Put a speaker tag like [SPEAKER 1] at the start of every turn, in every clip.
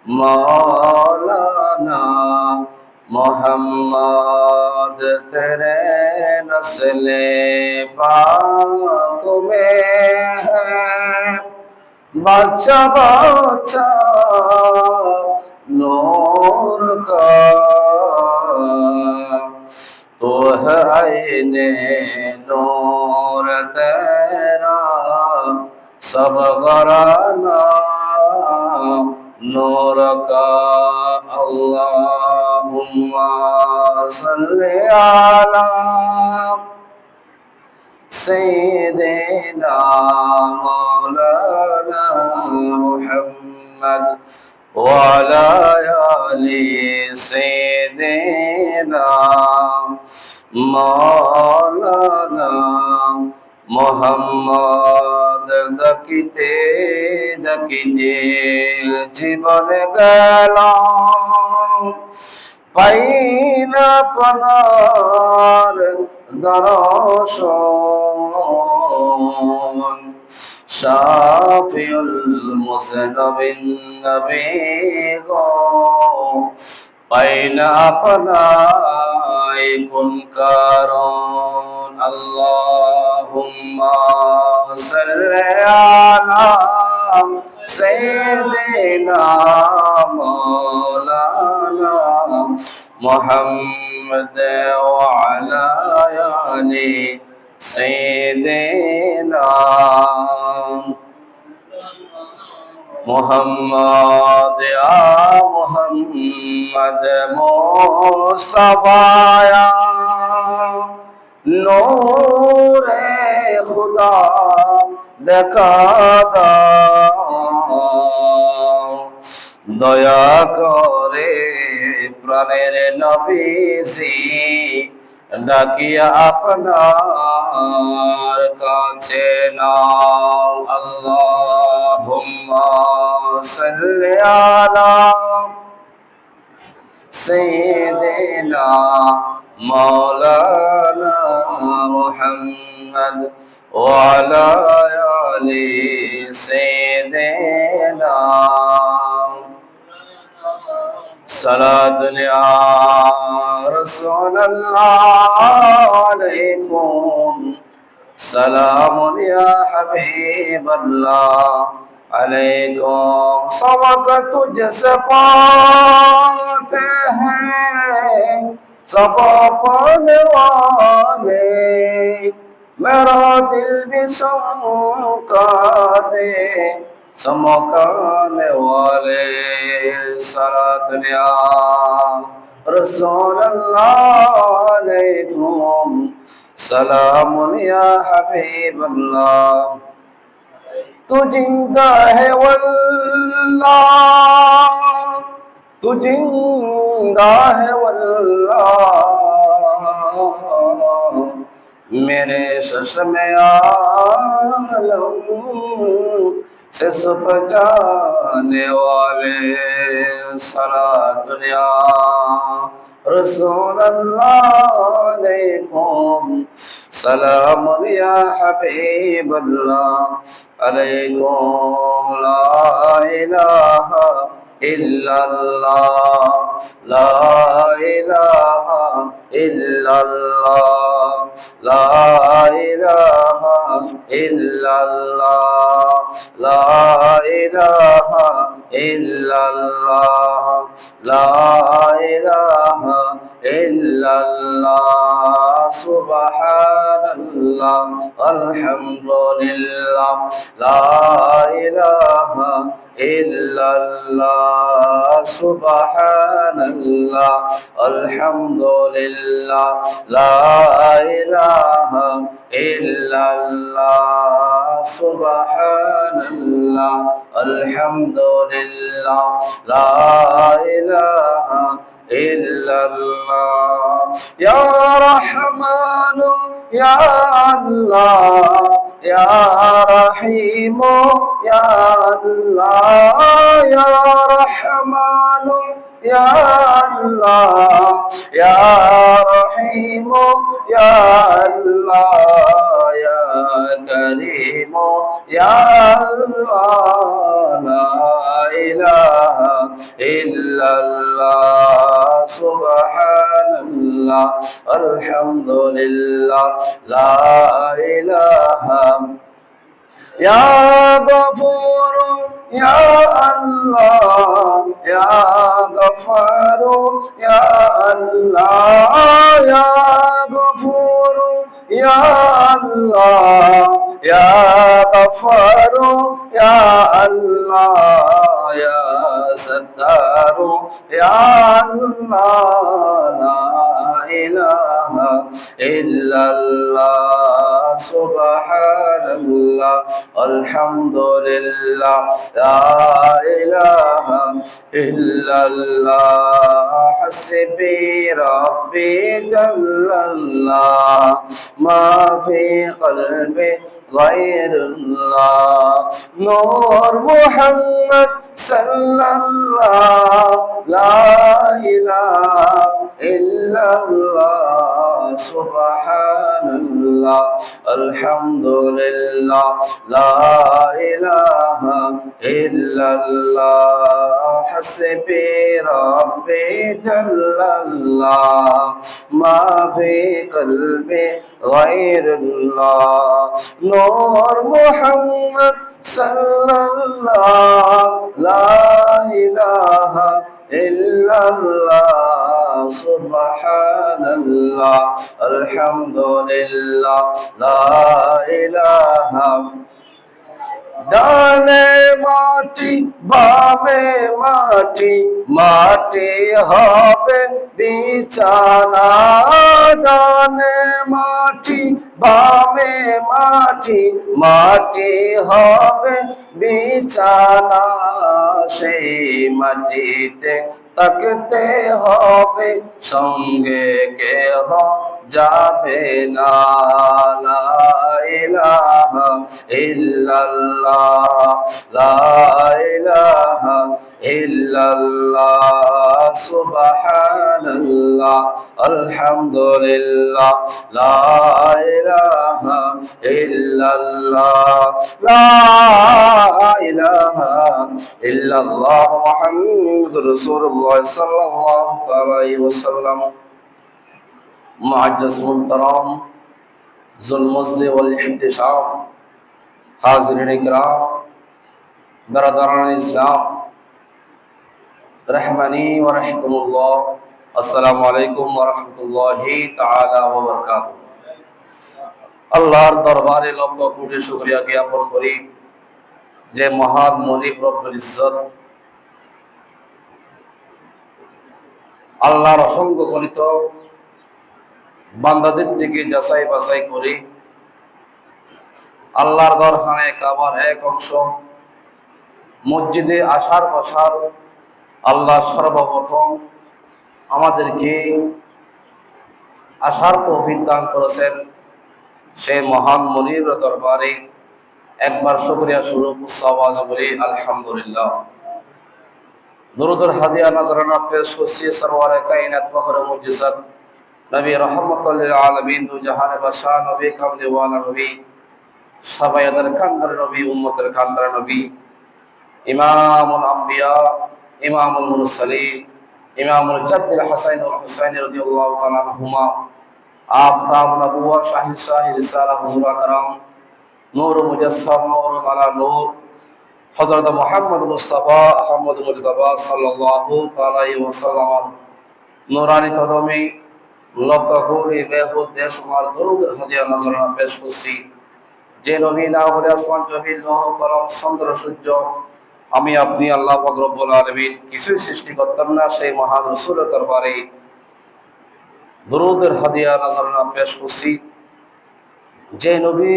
[SPEAKER 1] मौलाना मोहम्मद तेरे नस्ले पाक में है बच्चा बच्चा नूर का तो है आईने नूर तेरा सब घराना नूर का अल्लाहुम्मा सल्ली अला सय्यिदिना मौलाना मुहम्मद वाला आली सय्यिदिना मौलाना मुहम्मद दकिते दकिते জীবন গেল পাইনা পনার দর্শন শাফিউল মুজনবিন নবী গো পাইনা আপনাই কোন কারণ আল্লাহুম্মা সাল্লি আলা سيدنا مولانا محمد وعلى آل سيدنا محمد يا محمد مصطفى يا نور खुदा দেখা দাও দয়া করে প্রাণের নবীজি ডাকিয়া আপনার কাছে নাও আল্লাহুম্মা সাল্লি আলা سيدنا مولانا محمد وعلى آل سيدنا صلاة يا رسول الله عليكم سلام يا حبيب الله عليكم सबक तुझसे पाते हैं सब पाने वाले मेरा दिल भी समका दे समकाने वाले सलात या रसूल अल्लाह अलैकुम सलाम या हबीब अल्लाह तू जिंदा है वल्लाह तू जिंदा है वल्लाह मेरे चश्मे आलम से सब जाने वाले सलात या रसूल अल्लाह अलैकुम सलाम या हबीब अल्लाह अलैकुम ला इलाहा इल्लल्लाह ला इलाहा इल्लल्लाह ला इलाहा इल्लल्लाह ला इलाहा इल्लल्लाह ला इलाहा इल्लल्लाह सुबहानल्लाह अल्हम्दुलिल्लाह ला इलाहा इल्लल्लाह सुबहानल्लाह अल्हम्दुलिल्लाह ला इलाहा इल्लल्लाह सुबहानल्लाह अल्हम्दुलिल्लाह ला इलाहा इल्लल्लाह या रहमान या अल्लाह ইয়া রহিম ইয়া আল্লাহ ইয়া রহমান ইয়া আল্লাহ ইয়া রহিম ইয়া আল্লাহ ইয়া করিম ইয়া আল্লাহ লা ইলাহা ইল্লাল্লাহ সুবহানাল্লাহ আলহামদুলিল্লাহ লা ইলাহা ইয়া গফুর ইয়া আল্লাহ ইয়া গফার ইয়া আল্লাহ ইয়া গফুর ইয়া আল্লাহ ইয়া গফার ইয়া আল্লাহ ইয়া সত্তার ইয়া আল্লাহ লা ইলাহা ইল্লাল্লাহ সুবহানাল্লাহ আলহামদুলিল্লাহ লা ইলাহা ইল্লাল্লাহ হাসবি রাব্বি জাল্লাল্লাহ মা ফি কলবি গায়রুল্লাহ নূর মুহাম্মদ সাল্লাল্লাহ লা ইলাহা ইল্লাল্লাহ সুবহানাল্লাহ আলহামদুলিল্লাহ লা ইলাহা ইল্লাল্লাহ হাসবি রাব্বি জাল্লাল্লাহ মা ফি কলবি গায়রুল্লাহ নূর মুহাম্মদ সাল্লাল্লাহ লা ইলাহা ইল্লাল্লাহ সুবহানাল্লাহ আলহামদুলিল্লাহ লা ইলাহা ডানে মাটি বামে মাটি মাটি হবে বিছানা ডানে মাটি বামে মাটি মাটি হবে বিছানা সেই মাটিতে তাকতে হবে সঙ্গে কেহ যাবে না লা ইলাহা ইল্লাল্লাহ লা ইলাহা ইল্লাল্লাহ সুবহানাল্লাহ আলহামদুলিল্লাহ লা ইলাহা ইল্লাল্লাহ লা ইলাহা ইল্লাল্লাহ মুহাম্মাদুর রাসূলুল্লাহ সাল্লাল্লাহু আলাইহি ওয়াসাল্লাম মুআজ্জাজ মুহতারাম जुल मस्जिद वल इहतिशाम हाज़िरीन इकराम बरदरान इस्लाम रहमानी व रहमतुल्लाह अस्सलामु अलैकुम व रहमतुल्लाहि ताआला व बरकातुहू আল্লাহর দরবারে লক্ষ কোটি শুকরিয়া জ্ঞাপন করি যে মহান মুনিব রব্বুল ইজ্জত আল্লাহর অসংখ্য গণিত বান্দাদের থেকে যাচাই বাছাই করে আল্লাহর ঘরখানে কাবার এক অংশ মসজিদে আসার বসার আল্লাহ সর্বপ্রথম আমাদেরকে আসার তৌফিক দান করেছেন সেই মহান মুনির দরবারে একবার শুকরিয়া স্বরূপ আওয়াজ বলি আলহামদুলিল্লাহ। দুরুদুল হাদিয়া নজরানা পেশ করছি সরওয়ারে কায়নাত ফখরে মুজিসাত নবী রহমতুল লিল আলামিন দু জাহানে বাদশা নবী কামলি ওয়ালা নবী সাবায়াদের কান্দার নবী উম্মতের কান্দার নবী ইমামুল আম্বিয়া ইমামুল মুরসালিন ইমামুল জাদ্দিল হাসান ওয়াল হুসাইন রাদিয়াল্লাহু তাআলা আনহুমা আফতাব নবুওয়া শাহিন শাহি রিসালা হুজুর আকরাম নূর মুজাসসাম নূর আলা নূর হযরত মুহাম্মদ মুস্তাফা আহমদ মুজতবা সাল্লাল্লাহু আলাইহি ওয়াসাল্লাম নূরানি কদমে লক্ষ কোটি বেহুদ বেশুমার দরুদের হাদিয়া নজরানা পেশ করছি যে নবী না হলে আসমান জমিন লৌহ কলম চন্দ্র সূর্য আমি আপনি আল্লাহ পাক রব্বুল আলামিন কিছুই সৃষ্টি করতাম না সেই মহান রাসূলের দরবারে দরুদের হাদিয়া নজরানা পেশ করছি যে নবী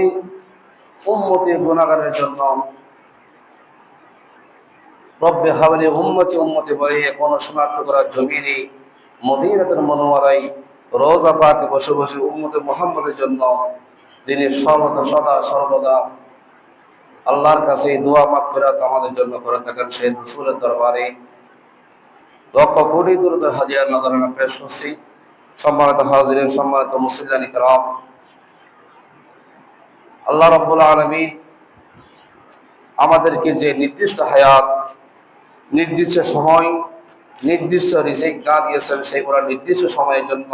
[SPEAKER 1] উম্মতি গুনাহগারের জন্য রব্বে হাবলি উম্মতি উম্মতি বলে কোন শনাক্ত করার জমিনে মদিনাতুল মুনাওয়ারায় রোজা পাকে বসে বসে উম্মতে মুহাম্মদের জন্য তিনি সর্বদা আল্লাহর কাছে দোয়া মাগফিরাত আমাদের জন্য করে থাকেন। সেই রাসূলের দরবারে লক্ষ কোটি দুরূদের হাদিয়া নজরানা পেশ করছি। সম্মানিত হাজিরিন, সম্মানিত মুসলিম কিরাম, আল্লাহ রাব্বুল আলামিন আমাদেরকে যে নির্দিষ্ট হায়াত, নির্দিষ্ট সময়, নির্দিষ্ট রিজিক যা দিয়েছেন সেগুলো নির্দিষ্ট সময়ের জন্য,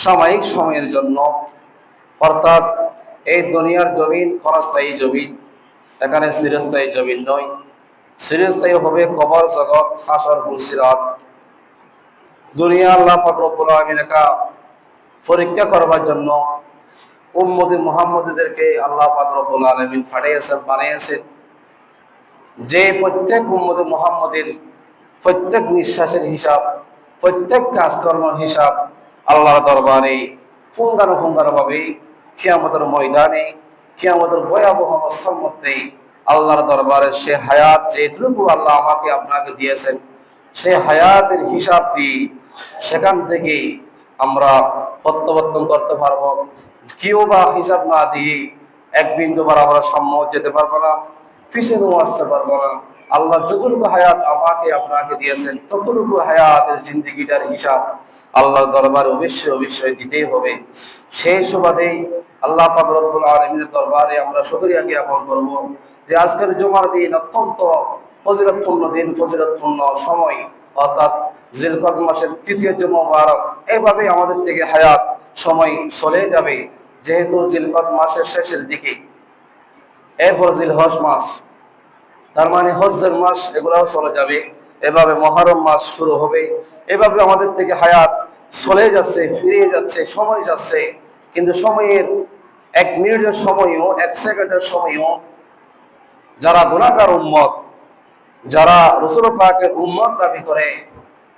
[SPEAKER 1] সাময়িক সময়ের জন্য, অর্থাৎ এই দুনিয়ার জমিন ক্ষণস্থায়ী জমিন, এখানে চিরস্থায়ী জমিন নয়। চিরস্থায়ী হবে কবর জগৎ, হাসর, ফুলসিরাত। দুনিয়া আল্লাহ পাক রব্বুল আলামিন পরীক্ষা করবার জন্য উম্মতে মুহাম্মদীদেরকে আল্লাহ পাক রব্বুল আলামিন পাঠিয়েছেন, বানিয়েছেন। যে প্রত্যেক উম্মতে মুহাম্মদের প্রত্যেক নিঃশ্বাসের হিসাব, প্রত্যেক কাজকর্মের হিসাব আল্লাহর দরবারে ফুঙ্গানো ভাবে কিয়ামতের ময়দানে, কিয়ামতের ভয়াবহ অবস্থার মধ্যে আল্লাহর দরবারে সে হায়াত যেটুকু আল্লাহ আমাকে আপনাকে দিয়েছেন, সে হায়াতের হিসাব দিয়ে সেখান থেকে আমরা প্রত্যাবর্তন করতে পারবো। কেউ বা হিসাব না দিয়ে এক বিন্দু বার আমরা সাম্য যেতে পারবো না, পিছনেও আসতে পারবো না। আল্লাহ যতটুকু হায়াত আমাকে আপনাকে দিয়েছেন ততটুকু হায়াতের জিন্দিগিটার হিসাব আল্লাহর দরবারে অবশ্যই দিতেই হবে। সেই সুবাদে আল্লাহ পাক রব্বুল আলামিনের দরবারে আমরা শুকরিয়া জ্ঞাপন করব যে আজকের জুমার দিন অত্যন্ত ফজিলতপূর্ণ দিন, ফজিলতপূর্ণ সময়, অর্থাৎ জিলকদ মাসের তৃতীয় জুমা মুবারক। এইভাবে আমাদের থেকে হায়াত সময় চলে যাবে, যেহেতু জিলকদ মাসের শেষের দিকে, এরপর জিলহজ মাস, তার মানে হজ্জের মাস, এগুলাও চলে যাবে। এভাবে মহরম মাস শুরু হবে। এভাবে আমাদের থেকে হায়াত চলে যাচ্ছে, ফিরে যাচ্ছে, সময় যাচ্ছে। কিন্তু সময়ের এক মিনিটের সময়ও, এক সেকেন্ডের সময়ও যারা গুনাহগার উম্মত, যারা রাসূল পাকের উম্মত দাবি করে,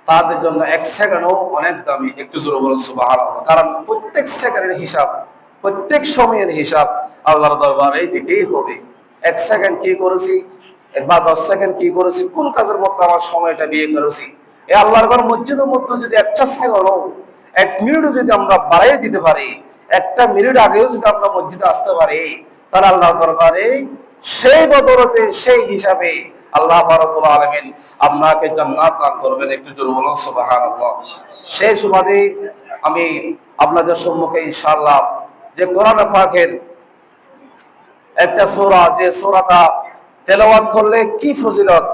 [SPEAKER 1] তাদের জন্য এক সেকেন্ডও অনেক দামি। একটু জোরে বলুন সুবহানাল্লাহ। কারণ প্রত্যেক সেকেন্ডের হিসাব, প্রত্যেক সময়ের হিসাব আল্লাহর দরবারে দিতেই হবে। এক সেকেন্ড কি করেছি বা 10 সেকেন্ড কি করেছি, কোন কাজের মধ্যে আমার সময়টা বিয়ে করেছি, এই আল্লাহর ঘর মসজিদের মধ্যে যদি একটা সেকেন্ডও, এক মিনিটও যদি আমরা বাড়াই দিতে পারি, একটা মিনিট আগেও যদি আমরা মসজিদে আসতে পারি, তাহলে আল্লাহর দরবারে সেই বদলতে, সেই হিসাবে আল্লাহ রাব্বুল আলামিন আপনাকে জান্নাত দান করবেন। একটু জোরে বলুন সুবহানাল্লাহ। সেই সুবাদে আমি আপনাদের সম্মুখে ইনশাআল্লাহ যে কোরআন পাকের একটা সূরা, যে সূরাটা তেলাওয়াত করলে কি ফজিলত,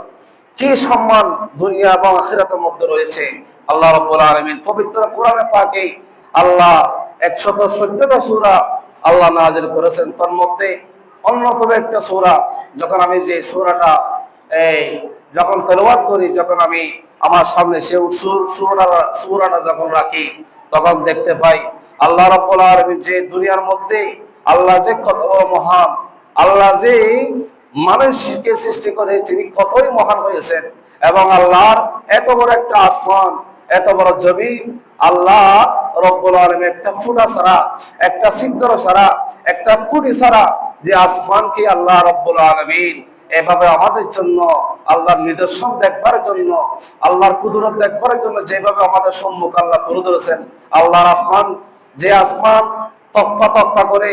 [SPEAKER 1] কি সম্মান দুনিয়া এবং আখিরাতের মধ্যে রয়েছে। আল্লাহ রাব্বুল আলামিন পবিত্র কোরআন পাকে আল্লাহ 114টা সূরা আল্লাহ নাযিল করেছেন। তার মধ্যে অন্যতম একটা সূরা, যখন আমি যে সূরাটা যখন তেলাওয়াত করি, যখন আমি আমার সামনে সে সূরাটা যখন রাখি, তখন দেখতে পাই আল্লাহ রাব্বুল আলামিন যে দুনিয়ার মধ্যে আল্লাহ যে কত মহান, আল্লাহ যে মানুষকে সৃষ্টি করে তিনি কতই মহান হয়েছেন। এবং আল্লাহর এত বড় একটা আসমান, এত বড় জমিন, আল্লাহ রব্বুল আলামিন একটা ফুটা ছাড়া, একটা ছিদ্র ছাড়া, একটা কুড়ি ছাড়া যে আসমানকে আল্লাহ রব্বুল আলামিন এভাবে আমাদের জন্য, আল্লাহর নিদর্শন দেখবার জন্য, আল্লাহর কুদরত দেখবার জন্য যেভাবে আমাদের সম্মুখ আল্লাহ তুলে ধরেছেন। আল্লাহর আসমান, যে আসমান তক্তা করে,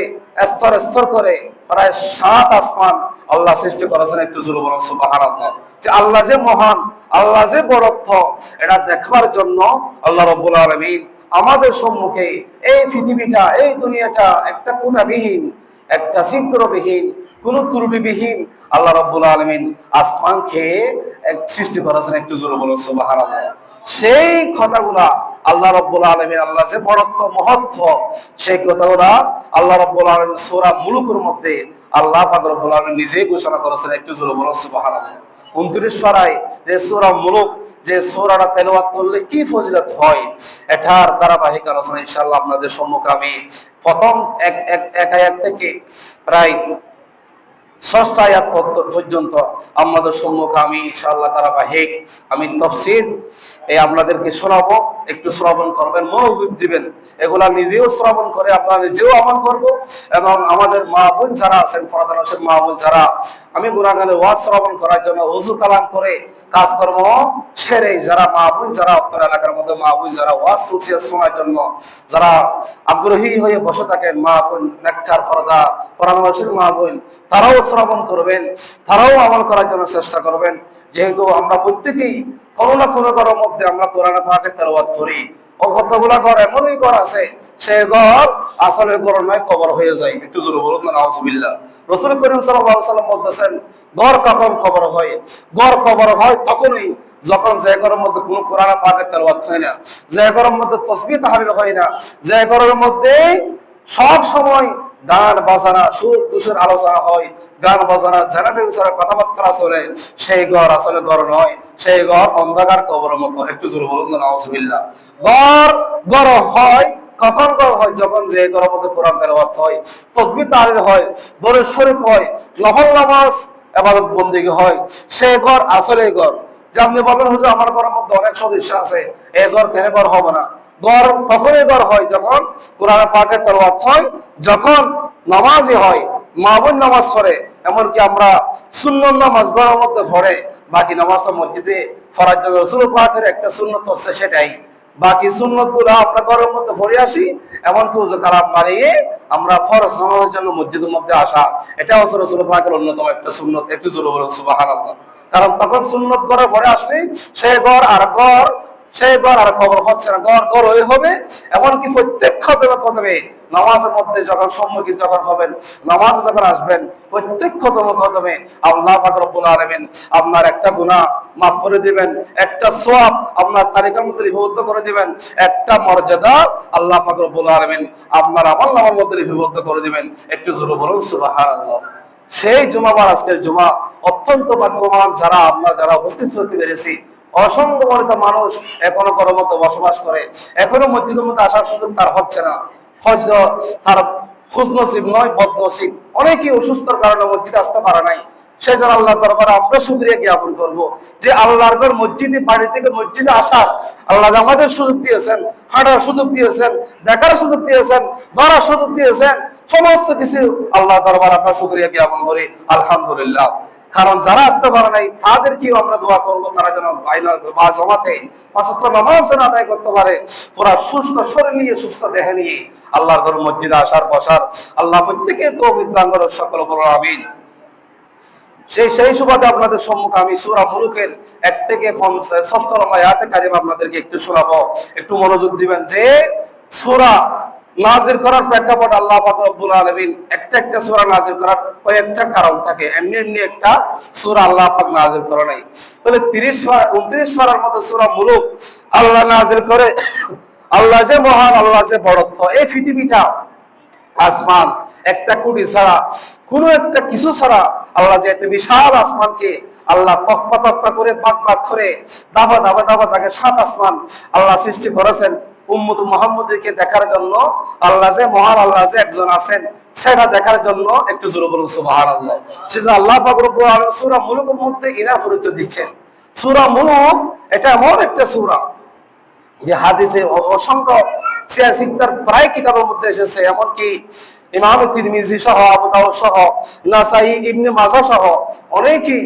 [SPEAKER 1] স্তর করে প্রায় 7 আসমান আল্লাহ সৃষ্টি করেছেন। একটু জোরে বলুন সুবহানাল্লাহ। যে আল্লাহ যে মহান, আল্লাহ যে বড়ত্ব, এটা দেখবার জন্য আল্লাহ রাব্বুল আলামিন আমাদের সম্মুখে এই পৃথিবীটা, এই দুনিয়াটা একটা কোণাবিহীন, একটা ছিদ্রবিহীন, কোনো ত্রুটিবিহীন আল্লাহ রাব্বুল আলামিন আসমানকে সৃষ্টি করেছেন। একটু জোরে বলুন সুবহানাল্লাহ। সেই কথাগুলা আল্লাহ রাব্বুল আলামিন, আল্লাহ যে বড়ত্ব, মহত্ব, সেই কথাগুলা আল্লাহ রাব্বুল আলামিন সূরা মুলুকের মধ্যে আল্লাহ পাক রব্বুল আলামিন নিজেই ঘোষণা করেছেন। একটু জোরে বলুন সুবহানাল্লাহ। 29 পারায় যে সূরা মুলুক, যে সূরাটা তেলাওয়াত করলে কি ফজিলত হয়, এটার ধারাবাহিক আলোচনা ইনশাআল্লাহ আপনাদের সম্মুখে আমি প্রথম এক আয়াত থেকে প্রায় ষষ্ঠ আয়াত পর্যন্ত আমাদের সম্মুখে আমি ইনশাআল্লাহ ধারাবাহিক আমি তাফসীর আপনাদেরকে শোনাবো, একটু শ্রবণ করবেন, মনোযোগ দিবেন। এগুলা নিজেও শ্রবণ করে আপনারা নিজেও আমল করব, এবং আমাদের মা বোন যারা আছেন, ফরাদান হোসেন মা বোন যারা, আমি গুনাহগারে ওয়াজ শ্রবণ করার জন্য ওযু কালাম করে কাজকর্ম সেরে যারা মা বোন যারা আপনার এলাকার মধ্যে মা বোন যারা ওয়াজ শুনছে শোনার জন্য যারা আগ্রহী হয়ে বসে থাকেন, মা বোন নেককার ফরাদান হোসেন মা বোন, তারাও শ্রবণ করবেন, তারাও আমল করার জন্য চেষ্টা করবেন। যেহেতু আমরা প্রত্যেকেই কোনো না কোনো ঘরের মধ্যে আমরা কোরআন পাকের তেলাওয়াত করি, ও কতগুলা ঘর এমনই ঘর আছে সে ঘর আসলে ঘর নয়, কবর হয়ে যায়। একটু জোরে বলুন না নাউজুবিল্লাহ। রাসূল করিম সাল্লাল্লাহু আলাইহি ওয়াসাল্লাম বলতেছেন, ঘর কখন কবর হয়? ঘর কবর হয় তখনই যখন যে ঘরের মধ্যে কোনো কোরআন পাকের তেলাওয়াত হয় না, যে ঘরের মধ্যে তাসবিহ তাহলিল হয় না, যে ঘরের মধ্যে সব সময় গান বাজানা সুর দুসুর আলোচনা হয়, গান বাজানা জানাবে বিচারা কথাবার্তা চলে, সেই ঘর আসলে ঘর নয়, সেই ঘর অন্ধকার কবরের মতো। একটু জোরে বলুন না নাউজুবিল্লাহ। ঘর ঘর হয় কখন? ঘর হয় যখন যে ঘরের মধ্যে কোরআন তেলাওয়াত হয়, তাসবিহ তাহলিল হয়, দরুদ শরীফ হয়, নফল নামাজ ইবাদত বন্দেগী হয়, সেই ঘর আসলে ঘর। যে আপনি বলবেন হুজুর আমার ঘরের মধ্যে অনেক সদস্য আছে, এই ঘর কেন ঘর হবে না? ঘর তখনই ঘর হয় যখন কোরআন পাকের তেলাওয়াত হয়, যখন নামাজই হয়, মা বোন নামাজ পড়ে। এমনকি আমরা সুন্নত নামাজ ঘরের মধ্যে পড়ে, বাকি নামাজটা মসজিদে পড়ার জন্য রাসূল পাকের একটা সুন্নত হচ্ছে সেটাই। বাকি সুন্নত গুলো আমরা ঘরের মধ্যে পড়ে আসি, এমনকি ওযু কালাম মারিয়ে আমরা ফরজ নামাজের জন্য মসজিদের মধ্যে আসা, এটা হচ্ছে রাসূল পাকের অন্যতম একটা সুন্নত। একটু জোরে বলুন সুবহানাল্লাহ। কারণ তখন সুন্নত ঘরে পড়ে আসলে সেই ঘর আর ঘর, সেই ঘর আর কবর হচ্ছে না, ঘর ঘর হয়ে হবে। এমনকি প্রত্যেক কদমে নামাজের মধ্যে যখন সম্মুখীন যখন হবেন, নামাজে যখন আসবেন, প্রত্যেক কদমে আল্লাহ পাক রব্বুল আলামিন আপনার একটা গুনাহ মাফ করে দিবেন, একটা সওয়াব আপনার তালিকার মধ্যে লিপিবদ্ধ করে দিবেন, একটা মর্যাদা আল্লাহ পাক রব্বুল আলামিন আপনার আমলনামার মধ্যে লিপিবদ্ধ করে দিবেন। একটু জোরে বলুন সুবহানাল্লাহ। সেই জুমাবার আজকের জুমা, অত্যন্ত ভাগ্যবান যারা আমরা যারা উপস্থিত হতে পেরেছি। অসংখ্য মানুষ এখনো কর্মরত বসবাস করে, এখনো মসজিদের মধ্যে আসার সুযোগ তার হচ্ছে না, হয়তো তার খুশ নসিব নয়, বদনসিব। অনেকেই অসুস্থতার কারণে মসজিদে আসতে পারে নাই। সেই জন্য আল্লাহ দরবারে আমরা শুকরিয়া জ্ঞাপন করব যে আল্লাহর ঘর মসজিদে, বাড়ি থেকে মসজিদে আসার আল্লাহ আমাদের সুযোগ দিয়েছেন, হাঁটার সুযোগ দিয়েছেন, দেখার সুযোগ দিয়েছেন, ধরার সুযোগ দিয়েছেন, সমস্ত কিছু আল্লাহ দরবারে আমরা শুকরিয়া জ্ঞাপন করি আলহামদুলিল্লাহ। কারণ যারা আসতে পারে নাই তাদেরকেও আমরা দোয়া করবো, তারা যেন বা জমাতে পাঁচ ওয়াক্ত নামাজ যেন আদায় করতে পারে, পুরা সুস্থ শরীর নিয়ে, সুস্থ দেহ নিয়ে আল্লাহর ঘর মসজিদে আসার বসার আল্লাহ প্রত্যেকে তৌফিক দান করেন, সকল বড় আমিন। সেই সুবাদে আপনাদের সম্মুখে আমি সূরা মুলুকের 1 থেকে 6 নম্বর আয়াতে কারিমা আপনাদেরকে একটু শোনাবো, একটু মনোযোগ দিবেন। যে সূরা নাজিল করার প্রেক্ষাপট আল্লাহ পাক রব্বুল আলামিন একটা সূরা নাজিল করার কয়েকটা কারণ থাকে, এমনি একটা সূরা আল্লাহ পাক নাজিল করে নাই। তাহলে 29 পারার মতো সূরা মুলুক আল্লাহ নাজিল করে। আল্লাহ যে মহান, আল্লাহ যে বড়ত্ব, এই পৃথিবীটা আসমান একটা কুটি ছাড়া, কোন একটা কিছু ছাড়া আল্লাহ যে এত বিশাল আসমানকে আল্লাহ তক্তা করে পাক করে দাবা তাকে 7 আসমান আল্লাহ সৃষ্টি করেছেন উম্মত মুহাম্মদকে দেখার জন্য। আল্লাহ যে মহান, আল্লাহ যে একজন আছেন সেটা দেখার জন্য। একটু জোরে বলুন সুবহানাল্লাহ। সেজন্য আল্লাহ পাক রব্বুল আলামিন সূরা মুলুকের মধ্যে ইনার পরিচয় দিচ্ছেন। সূরা মুলুক এটা এমন একটা সূরা যে হাদিসে অসংখ্য সিয়াসিকদার প্রায় কিতাবের মধ্যে এসেছে, এমনকি ইমাম তিরমিজি সহ, আবু দাউদ সহ, নাসাই, ইবনে মাজাহ সহ অনেকেই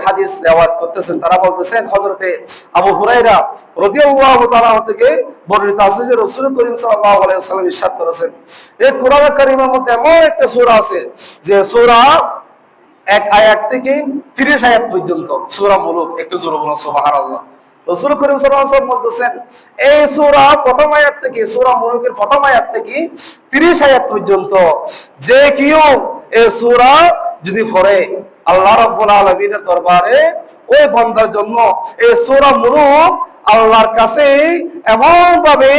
[SPEAKER 1] হাদিস রিওয়ায়াত করতেছেন। তারা বলতেছেন হযরতে আবু হুরায়রা রাদিয়াল্লাহু তাআলা থেকে বর্ণিত আছে যে রাসূল করিম সাল্লাল্লাহু আলাইহি ওয়াসাল্লাম ইরশাদ করেছেন, এই কোরআন কারীমের মধ্যে এমন একটা সূরা আছে যে সূরা 1 আয়াত থেকে 30 আয়াত পর্যন্ত, সূরা মুলুক। একটু জোরে বলুন সুবহানাল্লাহ। রাসূল করিম সাল্লাল্লাহু আলাইহি ওয়াসাল্লাম বলতেছেন এই সূরা প্রথম আয়াত থেকে, সূরা মুলুকের প্রথম আয়াত থেকে 30 আয়াত পর্যন্ত যে কেউ এই সূরা যদি পড়ে, আল্লাহ রাব্বুল আলামিনের দরবারে ওই বান্দার জন্য এই সূরা মুলুক আল্লাহর কাছে এমন ভাবে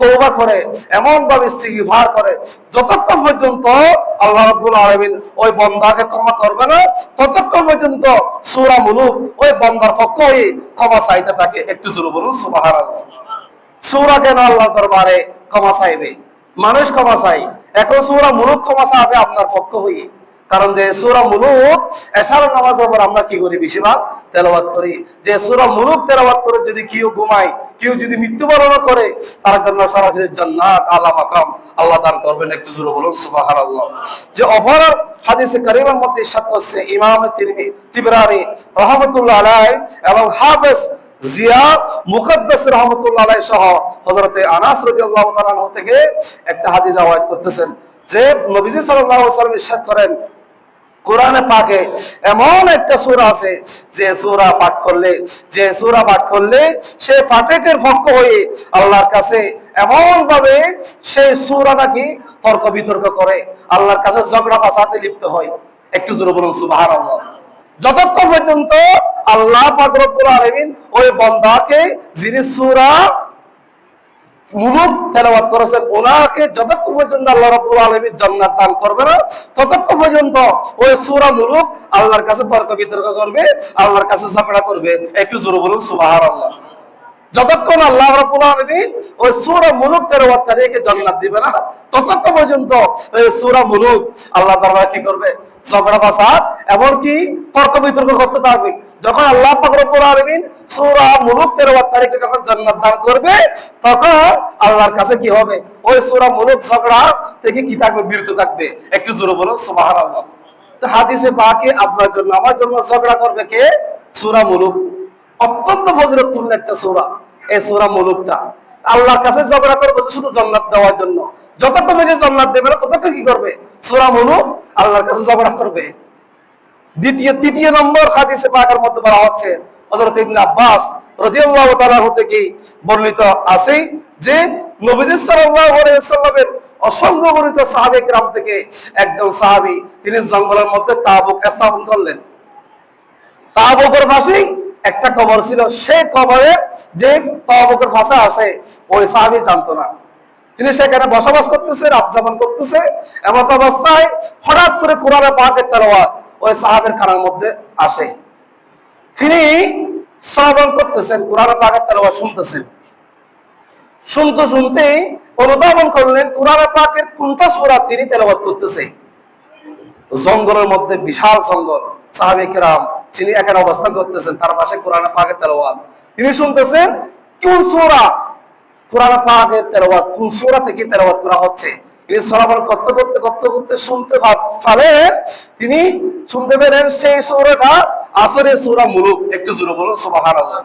[SPEAKER 1] তওবা করে, এমন ভাবে ইস্তিগফার করে, যতক্ষণ পর্যন্ত আল্লাহ রাব্বুল আলামিন ওই বান্দাকে ক্ষমা করবে না, ততক্ষণ পর্যন্ত সূরা মুলুক ওই বান্দার পক্ষে হয়ে ক্ষমা চাইতে থাকে। একটু জোরে বলুন সুবহানাল্লাহ। সূরা কেন আল্লাহর দরবারে ক্ষমা চাইবে? মানুষ ক্ষমা চাই, এখন সূরা মুলুক ক্ষমা চাইবে আপনার পক্ষ হয়ে। কারণ যে সূরা মুলুক এশার নামাজের পর আমরা কি করি, বেশিরভাগ তেলাওয়াত করি। যে সূরা মুলুক তেলাওয়াত করে যদি কেউ ঘুমায়, কেউ যদি মৃত্যুবরণ করে, তার জন্য সরাসরি জান্নাত আলা মাকাম আল্লাহ দান করবেন। একটু জোরে বলুন সুবহানাল্লাহ। যে অপর হাদিসে কারীমের মধ্যে ইরশাদ করছে ইমাম তিবরানি রাহমাতুল্লাহ আলাইহি এবং হাফেজ জিয়া মুকদ্দাস রাহমাতুল্লাহ আলাইহি সহ হযরতে আনাস রাদিয়াল্লাহু তাআলা থেকে একটা হাদিস রওয়ায়াত করতেছেন যে নবীজি সাল্লাল্লাহু আলাইহি ওয়াসাল্লাম ইরশাদ করেন, কোরআনে পাকে এমন একটা সূরা আছে যে সূরা পাঠ করলে সে ফাটেকের পক্ষ হয়ে আল্লাহর কাছে এমন ভাবে সেই সূরা নাকি তর্ক বিতর্ক করে, আল্লাহর কাছে ঝগড়া ফাসাদে লিপ্ত হয়। একটু জোরে বলুন সুবহানাল্লাহ। যতক্ষণ পর্যন্ত আল্লাহ পাক রব্বুল আলামিন ওই বান্দাকে যিনি সূরা মুলুক তেলাওয়াত করেছেন ওনাকে যতক্ষণ পর্যন্ত আল্লাহ রাব্বুল আলামিন জান্নাত দান করবে না, ততক্ষণ পর্যন্ত ওই সূরা মুলুক আল্লাহর কাছে তর্ক বিতর্ক করবে, আল্লাহর কাছে ঝগড়া করবে। একটু জোরে বলুন সুবহানাল্লাহ। যতক্ষণ আল্লাহ রাব্বুল আলামিন ওই সূরা মুলুক তেলাওয়াতকারীকে জান্নাত দিবে না, ততক্ষণ পর্যন্ত ওই সূরা মুলুক আল্লাহ দরবারে কি করবে, ঝগড়া ফাসাদ এমনকি তর্ক বিতর্ক করতে থাকবে। যখন আল্লাহ পাক রব্বুল আলামিন সূরা মুলুক তেলাওয়াতকারীকে যখন জান্নাত দান করবে, তখন আল্লাহর কাছে কি হবে, ওই সূরা মুলুক ঝগড়া থেকে কি থাকবে, বিরত থাকবে। একটু জোরে বলুন সুবহানাল্লাহ। তো হাদিসে পাকে আপনার জন্য আমার জন্য ঝগড়া করবে কে? সূরা মুলুক। অত্যন্ত ফজিলতপূর্ণ একটা সূরা এই সূরা মুলুকটা। আল্লাহর কাছে ঝগড়া করবে শুধু জান্নাত দেওয়ার জন্য। যতক্ষণ যে জান্নাত দেবে না ততক্ষণ কি করবে, সূরা মুলুক আল্লাহর কাছে ঝগড়া করবে। তৃতীয় নম্বর হাদিসে পাকের মধ্যে বলা হচ্ছে হযরত ইবনে আব্বাস রাদিয়াল্লাহু তাআলা থেকে বর্ণিত আছে যে নবী সাল্লাল্লাহু আলাইহি ওয়াসাল্লামের অসংখ্য বর্ণিত সাহাবে কিরাম থেকে একজন সাহাবী তিনি জঙ্গলের মধ্যে তাবুক স্থাপন করলেন। তাবুকের পাশেই একটা কবর ছিল, সেই কবরে যে তাবুকের ভাষা আছে ওই সাহাবী জানতো না। তিনি সেখানে বসবাস করতেছে, রাত যাপন করতেছে। এমন অবস্থায় হঠাৎ করে কোরআন পাকের তেলাওয়াত ওই সাহাবের কানের মধ্যে আসে। তিনি শ্রবণ করতেছেন, কোরআন পাকের তেলাওয়াত শুনতেছেন। শুনতে অনুধাবন করলেন কোরআন পাকের কোনটা সূরা তিনি তেলাওয়াত করতেছে। জঙ্গলের মধ্যে, বিশাল জঙ্গল, সাহাবে কেরাম তিনি এখানে অবস্থান করতেছেন, তার পাশে কোরআন পাকের তেলাওয়াত তিনি শুনতেছেন। কোন সূরা কোরআন পাকের তেলাওয়াত, কোন সূরা থেকে তেলাওয়াত করা হচ্ছে তিনি শ্রবণ করতে শুনতে পারেন। তিনি শুনতে পেলেন সেই সূরাটা আসরের সূরা মুলুক। একটু জোরে বলুন সুবহানাল্লাহ।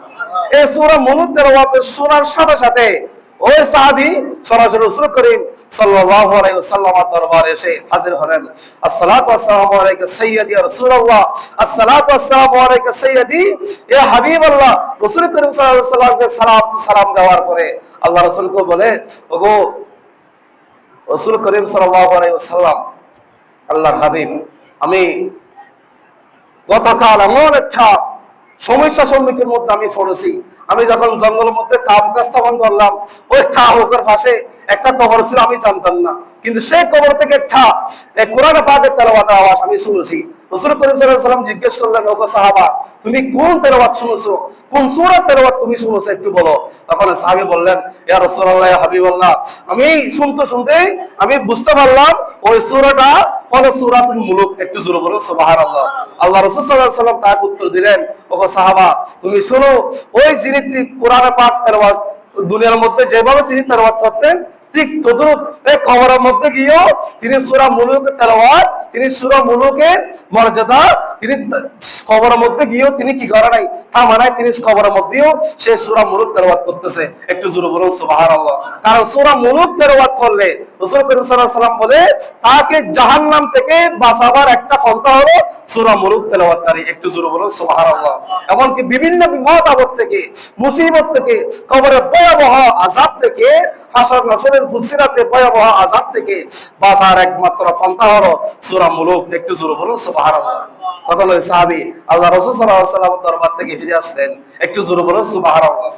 [SPEAKER 1] এই সূরা মুলুক তেলাওয়াত শোনার সাথে সাথে ওই সাহাবী সরাসরি রাসূল করিম সাল্লাল্লাহু আলাইহি ওয়াসাল্লামের দরবারে এসে হাজির হলেন। আসসালাতু ওয়াসসালামু আলাইকা সাইয়্যিদি ইয়া রাসূলুল্লাহ, আসসালাতু ওয়াসসালামু আলাইকা সাইয়্যিদি ইয়া হাবিবাল্লাহ। রাসূল করিম সাল্লাল্লাহু আলাইহি ওয়াসাল্লামকে সালাম দেওয়ার পরে আল্লাহ রাসূলকে বলে, ওগো রাসূল করিম সাল্লাল্লাহু আলাইহি ওয়াসাল্লাম, আল্লাহর হাবিব, আমি গতকাল এমন একটা সমস্যার সম্মুখীনের মধ্যে আমি পড়েছি। আমি যখন জঙ্গলের মধ্যে তাবুক স্থাপন করলাম, ওই তাবুকের পাশে একটা কবর ছিল, আমি জানতাম না, কিন্তু সেই কবর থেকে একটা কোরআন পাকের তেলাওয়াতের আওয়াজ আমি শুনেছি। রাসূল করিম সাল্লাল্লাহু আলাইহি ওয়াসাল্লাম জিজ্ঞেস করলেন, ওগো সাহাবা, তুমি কোন তেলাওয়াত শুনেছো, কোন সূরার তেলাওয়াত তুমি শুনেছো, একটু বলো। তখন সাহাবী বললেন, ইয়া রাসূলুল্লাহ, ইয়া হাবিবাল্লাহ, আমি শুনতে আমি বুঝতে পারলাম ওই সূরাটা হলো সূরাতুল মুলুক। একটু জোরে বলুন সুবহানাল্লাহ। আল্লাহ রাসূল সাল্লাল্লাহু আলাইহি ওয়াসাল্লাম তাকে উত্তর দিলেন, ওগো সাহাবা, তুমি শোনো, ওই যিনি কোরআন পাক তেলাওয়াত দুনিয়ার মধ্যে যেভাবে তিনি তেলাওয়াত করতেন, ঠিক তদ্রুপ এই কবরের মধ্যে গিয়েও তিনি সূরা মুলুকের তেলাওয়াত, তিনি সূরা মুলুকের মর্যাদা তিনি কবরের মধ্যে গিয়েও তিনি কি করে নাই, থামে নাই। তিনি কবরের মধ্যেও সেই সূরা মুলুক তেলাওয়াত করতেছে। একটু জোরে বলুন সুবহানাল্লাহ। কারণ সূরা মুলুক তেলাওয়াত করলে রাসূল করিম সাল্লাল্লাহু আলাইহি ওয়াসাল্লাম বলে তাকে জাহান্নাম থেকে বাঁচাবার একটা পন্থা হলো সূরা মুলুক তেলাওয়াতকারী। একটু জোরে বলুন সুবহানাল্লাহ। এমনকি বিভিন্ন বিপদ আপদ থেকে, মুসিবত থেকে, কবরের ভয়াবহ আযাব থেকে, হাসর নাসরের ফুলসিরাতে ভয়াবহ আযাব থেকে বাঁচার একমাত্র পন্থা হলো সূরা মুলুক। একটু জোরে বলুন সুবহানাল্লাহ। তখন ওই সাহাবী আল্লাহ রাসূল সাল্লাল্লাহু আলাইহি ওয়াসাল্লামের দরবার থেকে ফিরে আসলেন। একটু জোরে বলুন সুবহানাল্লাহ।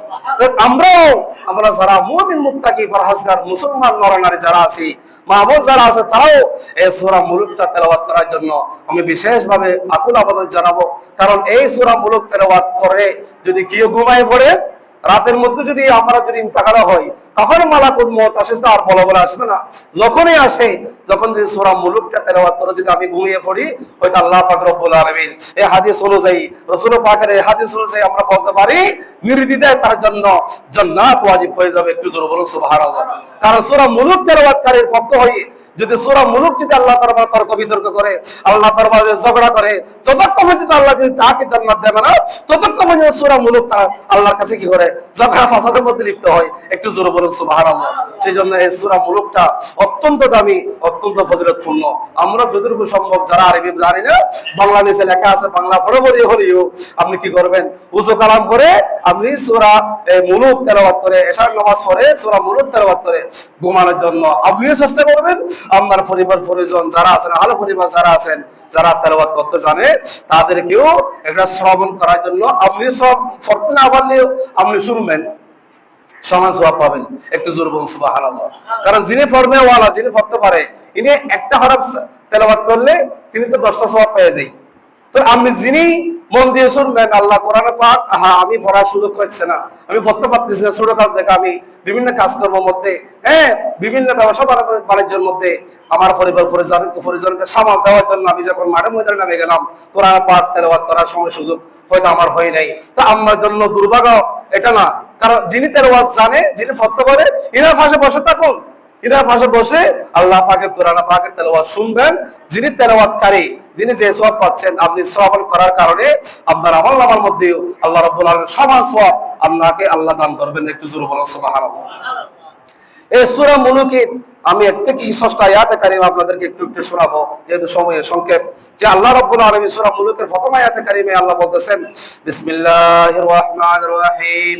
[SPEAKER 1] আমরা যারা মুমিন, মুত্তাকি, পরহেজগার মুসলমান নরনারী যারা আছি, মা বোন যারা আছে, তারাও এই সূরা মুলুকটা তেলাওয়াত করার জন্য আমি বিশেষভাবে আকুল আবেদন জানাবো। কারণ এই সূরা মুলুক তেলাওয়াত করে যদি কেউ ঘুমায় পড়ে, রাতের মধ্যে যদি আমরা যদি ইন্তেকাল হয়,
[SPEAKER 2] কখন মালাকুল মউত আসে আর বলা বলা আসবে না। যখনই আসে, যখন যদি সূরা মুলুকটা তেলাওয়াত করে যদি আমি ঘুমিয়ে পড়ি, হয়তো আল্লাহ পাক রব্বুল আলামিন এই হাদিস অনুযায়ী, রাসূল পাকের এই হাদিস অনুযায়ী আমরা বলতে পারি নির্দ্বিধায় তার জন্য জান্নাত ওয়াজিব হয়ে যাবে। একটু জোরে বলুন সুবহানাল্লাহ। কারণ সূরা মুলুক তেলাওয়াতকারীর পক্ষ হয়ে যদি সূরা মুলুক যদি আল্লাহ দরবারে তর্ক বিতর্ক করে, আল্লাহ দরবারে ঝগড়া করে, যতক্ষণ পর্যন্ত আল্লাহ যদি তাকে জান্নাত দেবে না, ততক্ষণ পর্যন্ত সূরা মুলুক তার আল্লাহর কাছে কি করে, ঝগড়া ফাসাদের মধ্যে লিপ্ত হয়। একটু জোরে বলুন সুবহানাল্লাহ। সেই জন্য এই সূরা মুলুকটা অত্যন্ত দামি, অত্যন্ত ফজিলতপূর্ণ। আমরা যতটুকু সম্ভব যারা আরবি জানি না, বাংলা নিচে লেখা আছে, বাংলা পড়ে হলেও আপনি কি করবেন, উযু কালাম করে আপনি সূরা মুলুক তেলাওয়াত করে, এশার নামাজ পড়ে সূরা মুলুক তেলাওয়াত করে ঘুমানোর জন্য আপনিও চেষ্টা করবেন। আপনার পরিবার পরিজন যারা আছেন, আলো পরিবার যারা আছেন, যারা তেলাওয়াত করতে জানে, তাদেরকেও একটা শ্রবণ করার জন্য আপনি সব পড়তে না পারলেও আপনি শুনবেন, সমান সওয়াব পাবেন। একটু জোরে বলুন সুবহানাল্লাহ। কারণ যিনি পড়বে ওয়ালা, যিনি পড়তে পারে, ইনি একটা হরফ তেলাওয়াত করলে তিনি তো 10টা সওয়াব পেয়ে যায়। তো আপনি যিনি মন দিয়ে শুনবেন, আল্লাহ কোরআনে পাক, আমি পড়ার সুযোগ হচ্ছে না, আমি পড়তে পারতেছি না, ছোট কাজ থেকে আমি বিভিন্ন কাজকর্মের মধ্যে, বিভিন্ন ব্যবসা বাণিজ্যের মধ্যে আমার পরিবার পরিজনকে সামাল দেওয়ার জন্য আমি যখন মাঠে ময়দানে নামে গেলাম, কোরআন পাক তেলাওয়াত করার সময় সুযোগ হয়তো আমার হয় নাই। তা আমার জন্য দুর্ভাগ্য এটা না, কারণ যিনি তেলাওয়াত জানে, যিনি পড়তে পারে, ইনার পাশে বসে থাকুন, ইনার পাশে বসে আল্লাহ পাকের কোরআন পাকের তেলাওয়াত শুনবেন। যিনি তেলাওয়াতকারী, যিনি যে সওয়াব পাচ্ছেন, আপনি শ্রবণ করার কারণে আপনার আমলনামার মধ্যে আল্লাহ রাব্বুল আলামিন সমান সওয়াব আপনাকে আল্লাহ দান করবেন। একটু জোরে বলুন সুবহানাল্লাহ। এই সূরা মুলুকের আমি এর থেকে 6টা আয়াতে কারিমা আপনাদেরকে একটু একটু শোনাবো, যেহেতু সময়ের সংক্ষেপ। যে আল্লাহ রাব্বুল আলামিন সূরা মুলুকের প্রথম আয়াতে কারিমে আল্লাহ বলতেছেন, বিসমিল্লাহির রহমানির রহিম,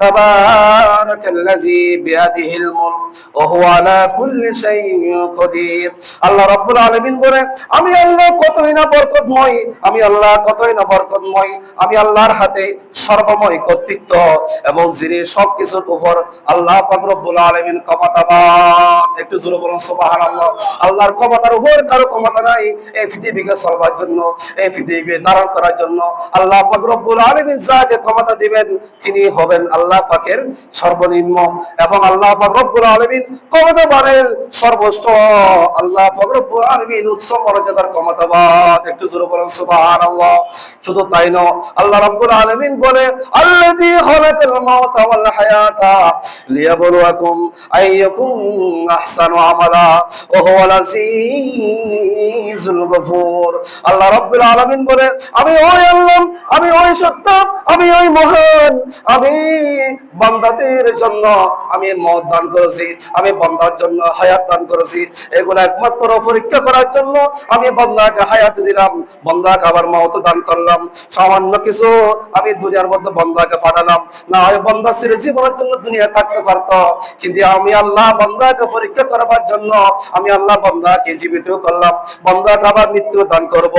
[SPEAKER 2] তাবারাকাল্লাযী বিয়াদিহিল মুলক ওয়া হুয়া আলা কুল্লি শাইইন কাদির। আল্লাহ রাব্বুল আলামিন বলেন, আমি আল্লাহ কতই না বরকতময়, আমি আল্লাহ কতই না বরকতময়, আমি আল্লাহর হাতে সর্বময় কর্তৃত্ব, এবং যিনি সবকিছুর উপর আল্লাহ পাক রব্বুল আলামিন ক্ষমতাবান। একটু জোরে বলুন সুবহানাল্লাহ। আল্লাহর ক্ষমতার উপর কারো ক্ষমতা নাই এই পৃথিবীকে চলবার জন্য, এই পৃথিবী ধারণ করার জন্য। আল্লাহ পাক রব্বুল আলামিন যাকে ক্ষমতা দিবেন তিনি হবেন আল্লাহ পাকের সর্বনিম্ন, এবং আল্লাহ পাক রব্বুল আলামিন ক্ষমতা বাড়েন সর্বোচ্চ। আল্লাহ পাক রব্বুল আলামিন উচ্চ মর্যাদার ক্ষমতাবান। একটু জোরে বলুন সুবহানাল্লাহ। শুধু তাই নয়, আল্লাহ রাব্বুল আলামিন বলে, আল্লাযী খালাকাল মাউতা ওয়াল হায়াতা লিয়াবলুয়াকুম আইয়াকুম আহসানু আমালা ওয়া হুয়াল আজিজুল গফুর। আল্লাহ রাব্বুল আলামিন বলে, আমি ওই আল্লাহ, আমি ওই সত্য, আমি ওই মহান, আমি বান্দাদের জন্য আমি মওত দান করেছি, আমি বান্দার জন্য হায়াত দান করেছি। এগুলো একমাত্র পরীক্ষা করার জন্য আমি বান্দাকে হায়াত দিলাম, বান্দাকে আবার মওত দান করলাম। সামান্য কিছু আমি দুনিয়ার মধ্যে বান্দাকে পাঠালাম, না হয় বান্দা ছেড়ে জীবনের জন্য দুনিয়া থাকতে পারতো, কিন্তু আমি আল্লাহ বান্দাকে পরীক্ষা করবার জন্য আমি আল্লাহ বান্দাকে জীবিত করলাম, বান্দাকে আবার মৃত্যু দান করব।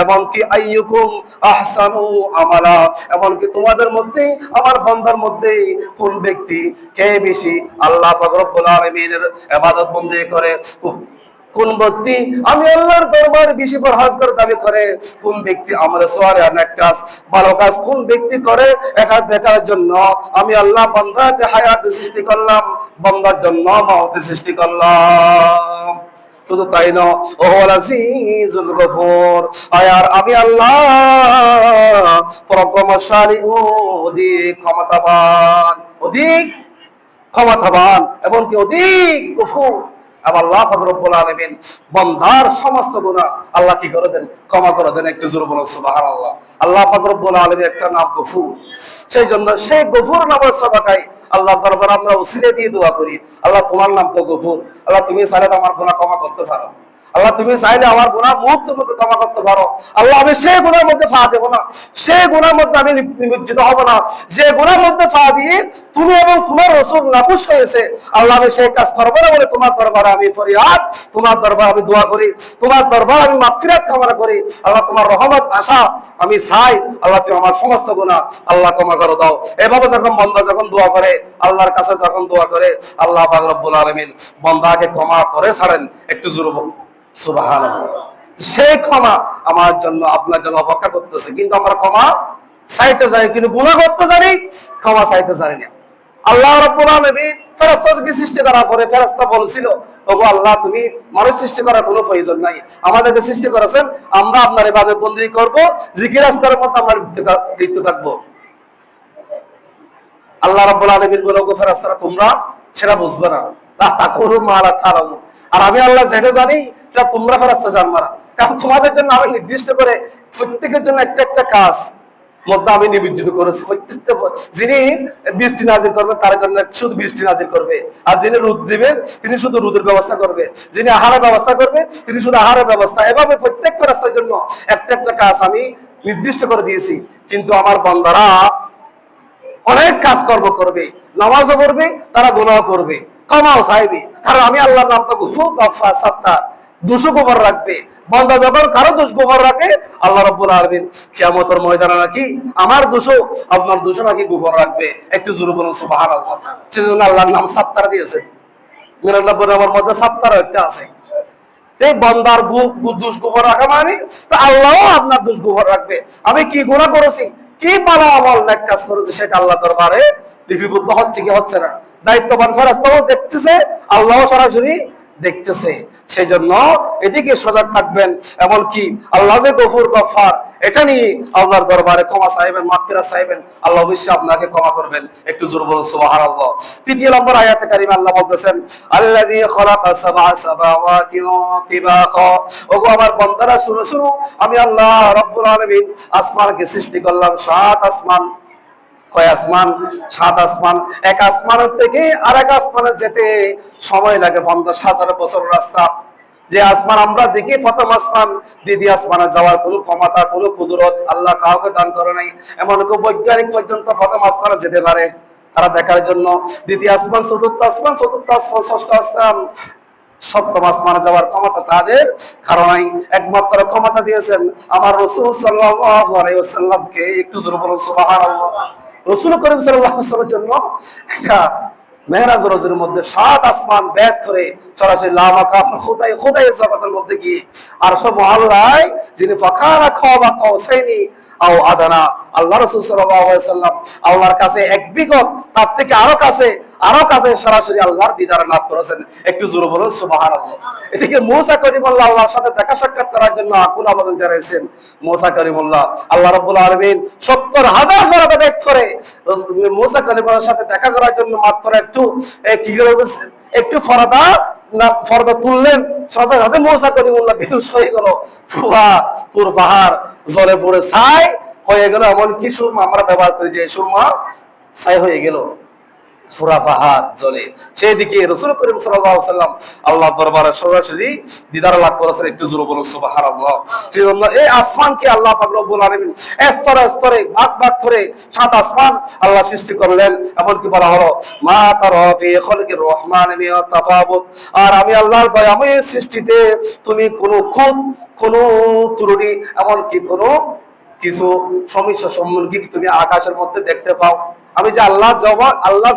[SPEAKER 2] এমনকি আইয়ুকুম আহসানু আমালা, এমনকি তোমাদের মধ্যে আমার বান্দার মধ্যে কোন ব্যক্তি কে বেশি আল্লাহ পাক রব্বুল আলামিনের ইবাদত বندگی করে, কোন ব্যক্তি আমি আল্লাহর দরবারে বেশি পরহেজগার দাবি করে, কোন ব্যক্তি আমার সোয়ারে অনেক কাজ ভালো কাজ কোন ব্যক্তি করে, এটা দেখার জন্য আমি আল্লাহ বান্দাকে হায়াত সৃষ্টি করলাম, বান্দার জন্য মওত সৃষ্টি করলাম। শুধু তাই নয়, ওহুল আজিজুল গফুর, আর আমি আল্লাহ পরাক্রমশালী, অধিক ক্ষমতাবান, অধিক ক্ষমতাবান, এমনকি অধিক গফুর। আল্লাহ পাক রব্বুল আলামিন বান্দার সমস্ত গুনাহ আল্লাহ কি করে দেন, ক্ষমা করে দেন। একটু জোরে বলুন সুবহানাল্লাহ। আল্লাহ পাক রব্বুল আলামিনের একটা নাম গফুর। সেই জন্য সেই গফুর নামের সাদাকায় আল্লাহর দরবারে আমরা উসিলা দিয়ে দোয়া করি, আল্লাহ তোমার নাম তো গফুর, আল্লাহ তুমি চাইলে আমার গুনাহ ক্ষমা করতে পারো, আল্লাহ তুমি চাইলে আমার গুনাহ মুহূর্তের মধ্যে ক্ষমা করতে পারো। আল্লাহ আমি সেই গুনার মধ্যে পা দেব না, সেই গুনার মধ্যে আমি নিমজ্জিত হব না, যে গুনার মধ্যে পা দিয়ে তুমি এবং তোমার রাসূল নাপুস হয়েছে, আল্লাহ আমি সেই কাজ করব না বলে তোমার দরবারে আমি ফরিয়াদ, তোমার দরবারে আমি দোয়া করি, তোমার দরবারে আমি মাগফিরাত কামনা করি। আল্লাহ তোমার রহমত আশা আমি চাই, আল্লাহ তুমি আমার সমস্ত গুনাহ আল্লাহ ক্ষমা করে দাও। এভাবে যখন বান্দা যখন দোয়া করে, আল্লাহর কাছে যখন দোয়া করে, আল্লাহ পাক রব্বুল আলামিন বান্দাকে ক্ষমা করে ছাড়েন। একটু জোরে বলুন সুবহানাল্লাহ। সেই ক্ষমা আমার জন্য আপনার জন্য অপেক্ষা করতেছে, কিন্তু আমরা ক্ষমা চাইতে জানি কিন্তু গুনাহ করতে জানি, ক্ষমা চাইতে জানি না। আল্লাহ রাব্বুল আলামিন ফেরেশতাকে সৃষ্টি করার পরে ফেরেশতা বলছিল, ওগো আল্লাহ, তুমি মানুষ সৃষ্টি করার কোনো প্রয়োজন নাই, আমাদেরকে সৃষ্টি করেছেন, আমরা আপনার ইবাদত বন্দেগী করব, জিকির আজকারের মধ্যে আমরা লিপ্ত থাকবো। আল্লাহ রাব্বুল আলামিন বলে, ওগো ফেরেশতারা, তোমরা সেটা বুঝবে না, লা তাকুরু মা লা তাআলামু, আর আমি আল্লাহ যেটা জানি সেটা তোমরা ফেরেশতা জানবে না। কারণ তোমাদের জন্য আমি নির্দিষ্ট করে প্রত্যেকের জন্য একটা একটা কাজ মধ্যে আমি নিবেদিত করেছি। প্রত্যেকটা যিনি বৃষ্টি নাজিল করবে তার জন্য শুধু বৃষ্টি নাজিল করবে, আর যিনি রোদ দিবেন তিনি শুধু রোদের ব্যবস্থা করবে, যিনি আহারের ব্যবস্থা করবে তিনি শুধু আহারের ব্যবস্থা। এভাবে প্রত্যেক ফেরেশতার জন্য একটা একটা কাজ আমি নির্দিষ্ট করে দিয়েছি। কিন্তু আমার বান্দারা অনেক কাজকর্ম করবে, নামাজও পড়বে, তারা গুনাহ করবে, ক্ষমাও চাইবে, কারণ আমি আল্লাহর নামটা গফুর গফফার সাত্তার, দোষও গোপন রাখবে। বান্দা যখন কারো দোষ গোপন রাখে, আল্লাহ রাব্বুল আলামিন কিয়ামতের ময়দানে নাকি আমার দোষও আপনার দোষও নাকি গোপন রাখবে। একটু জোরে বলুন সুবহানাল্লাহ। সেজন্য আল্লাহর নাম সাত্তার দিয়েছে। মিনাল্লাহর নামের মধ্যে সাত্তার একটা আছে। এই বান্দার দোষ গোপন রাখা মানে তো আল্লাহও আপনার দোষ গোপন রাখবে। আমি কি গুনাহ করেছি, কি ভালো আমল নেক কাজ করেছে, সেটা আল্লাহ দরবারে লিপিবদ্ধ হচ্ছে কি হচ্ছে না। দায়িত্ববান ফেরেশতাও দেখতেছে, আল্লাহও সরাসরি দেখতেছে। সেই জন্য এদিকে সজাগ থাকবেন। এমনকি আল্লাহ যে গফুর গফফার, এটা নিয়ে আল্লাহর দরবারে ক্ষমা চাইবেন, মাগফিরাত চাইবেন, আল্লাহ অবশ্যই আপনাকে ক্ষমা করবেন। একটু জোরে বলুন সুবহানাল্লাহ। তৃতীয় নম্বর আয়াতে কারিমা আল্লাহ বলতেছেন, আল্লাযী খালাকা সাবআ সামাওয়াতি তিবাকা, ওগো আমার বান্দারা শুনো শুনো, আমি আল্লাহ রাব্বুল আলামিন আসমানকে সৃষ্টি করলাম, 7 আসমান। কয় আসমান? 7 আসমান। এক আসমানের থেকে আরেক আসমানে যেতে সময় লাগে 50,000 বছর রাস্তা। যে আসমান আমরা দেখি প্রথম আসমান, দ্বিতীয় আসমানে যাওয়ার কোনো ক্ষমতা, কোনো কুদরত আল্লাহ কাউকে দান করে নাই। এমনকি বৈজ্ঞানিক পর্যন্ত প্রথম আসমানে যেতে পারে, তারা দেখার জন্য। দ্বিতীয় আসমান, চতুর্থ আসমান, চতুর্থ আসমান, ষষ্ঠ আসমান, সপ্তম আসমানে যাওয়ার ক্ষমতা তাদের কারণে একমাত্র ক্ষমতা দিয়েছেন আমার রাসূল সাল্লাল্লাহু আলাইহি ওয়াসাল্লামকে। একটু জোরে বলুন সুবহানাল্লাহ। রাসূল করিম সাল্লাল্লাহু আলাইহি ওয়াসাল্লামের জন্য একটা মেহরাজ রোজের মধ্যে 7 আসমান বেদ করে সরাসরি লামাকা খোদাই জগতের মধ্যে গিয়ে আরশ মহল্লায় যিনি ফাকারা খাওয়া খাওয়াইনি আও আদানা, আল্লাহ রাসূল সাল্লাল্লাহু আলাইহি ওয়াসাল্লাম আল্লাহর কাছে এক বিগত, তার থেকে আরো কাছে সরাসরি আল্লাহর দিদার লাভ করেছেন। একটু জোরে বলুন সুবহানাল্লাহ। এদিকে মুসা করিমুল্লাহ আল্লাহর সাথে দেখা সাক্ষাৎ করার জন্য আকুল আবেদন জানাইছেন। মুসা করিমুল্লাহ আল্লাহ রাব্বুল আলামিন 70,000 ফেরেশতা বের করে মুসা করিমুল্লাহর সাথে দেখা করার জন্য মাত্র একটু ফরদা তুললেন, সাথে সাথে মুসা করিমুল্লাহ বেহুশ হয়ে গেল। পুর পাহাড় জলে পড়ে ছাই হয়ে গেল। এমনকি সুরমা আমরা ব্যবহার করি, যে সুরমা ছাই হয়ে গেল পুরা পাহাড় জলে। সেই দিকে রাসূল করিম সাল্লাল্লাহু আলাইহি ওয়াসাল্লাম আল্লাহর দরবারে সরাসরি দিদার লাভ করেছেন। একটু জোরে বলুন সুবহানাল্লাহ। সেজন্য এই আসমানকে আল্লাহ পাক রব্বুল আলামিন স্তরে স্তরে ভাগ করে 7 আসমান আল্লাহ সৃষ্টি করলেন। এমনকি বলা হলো মা তারা ফি খালকির রহমান মিন তাফাবুত, আর আমি আল্লাহর দয়াময় সৃষ্টিতে তুমি কোনো ত্রুটি, এমনকি কোনো কিছু সমস্যা সম্মুখীন তুমি আকাশের মধ্যে দেখতে পাও। আমি যে আল্লাহ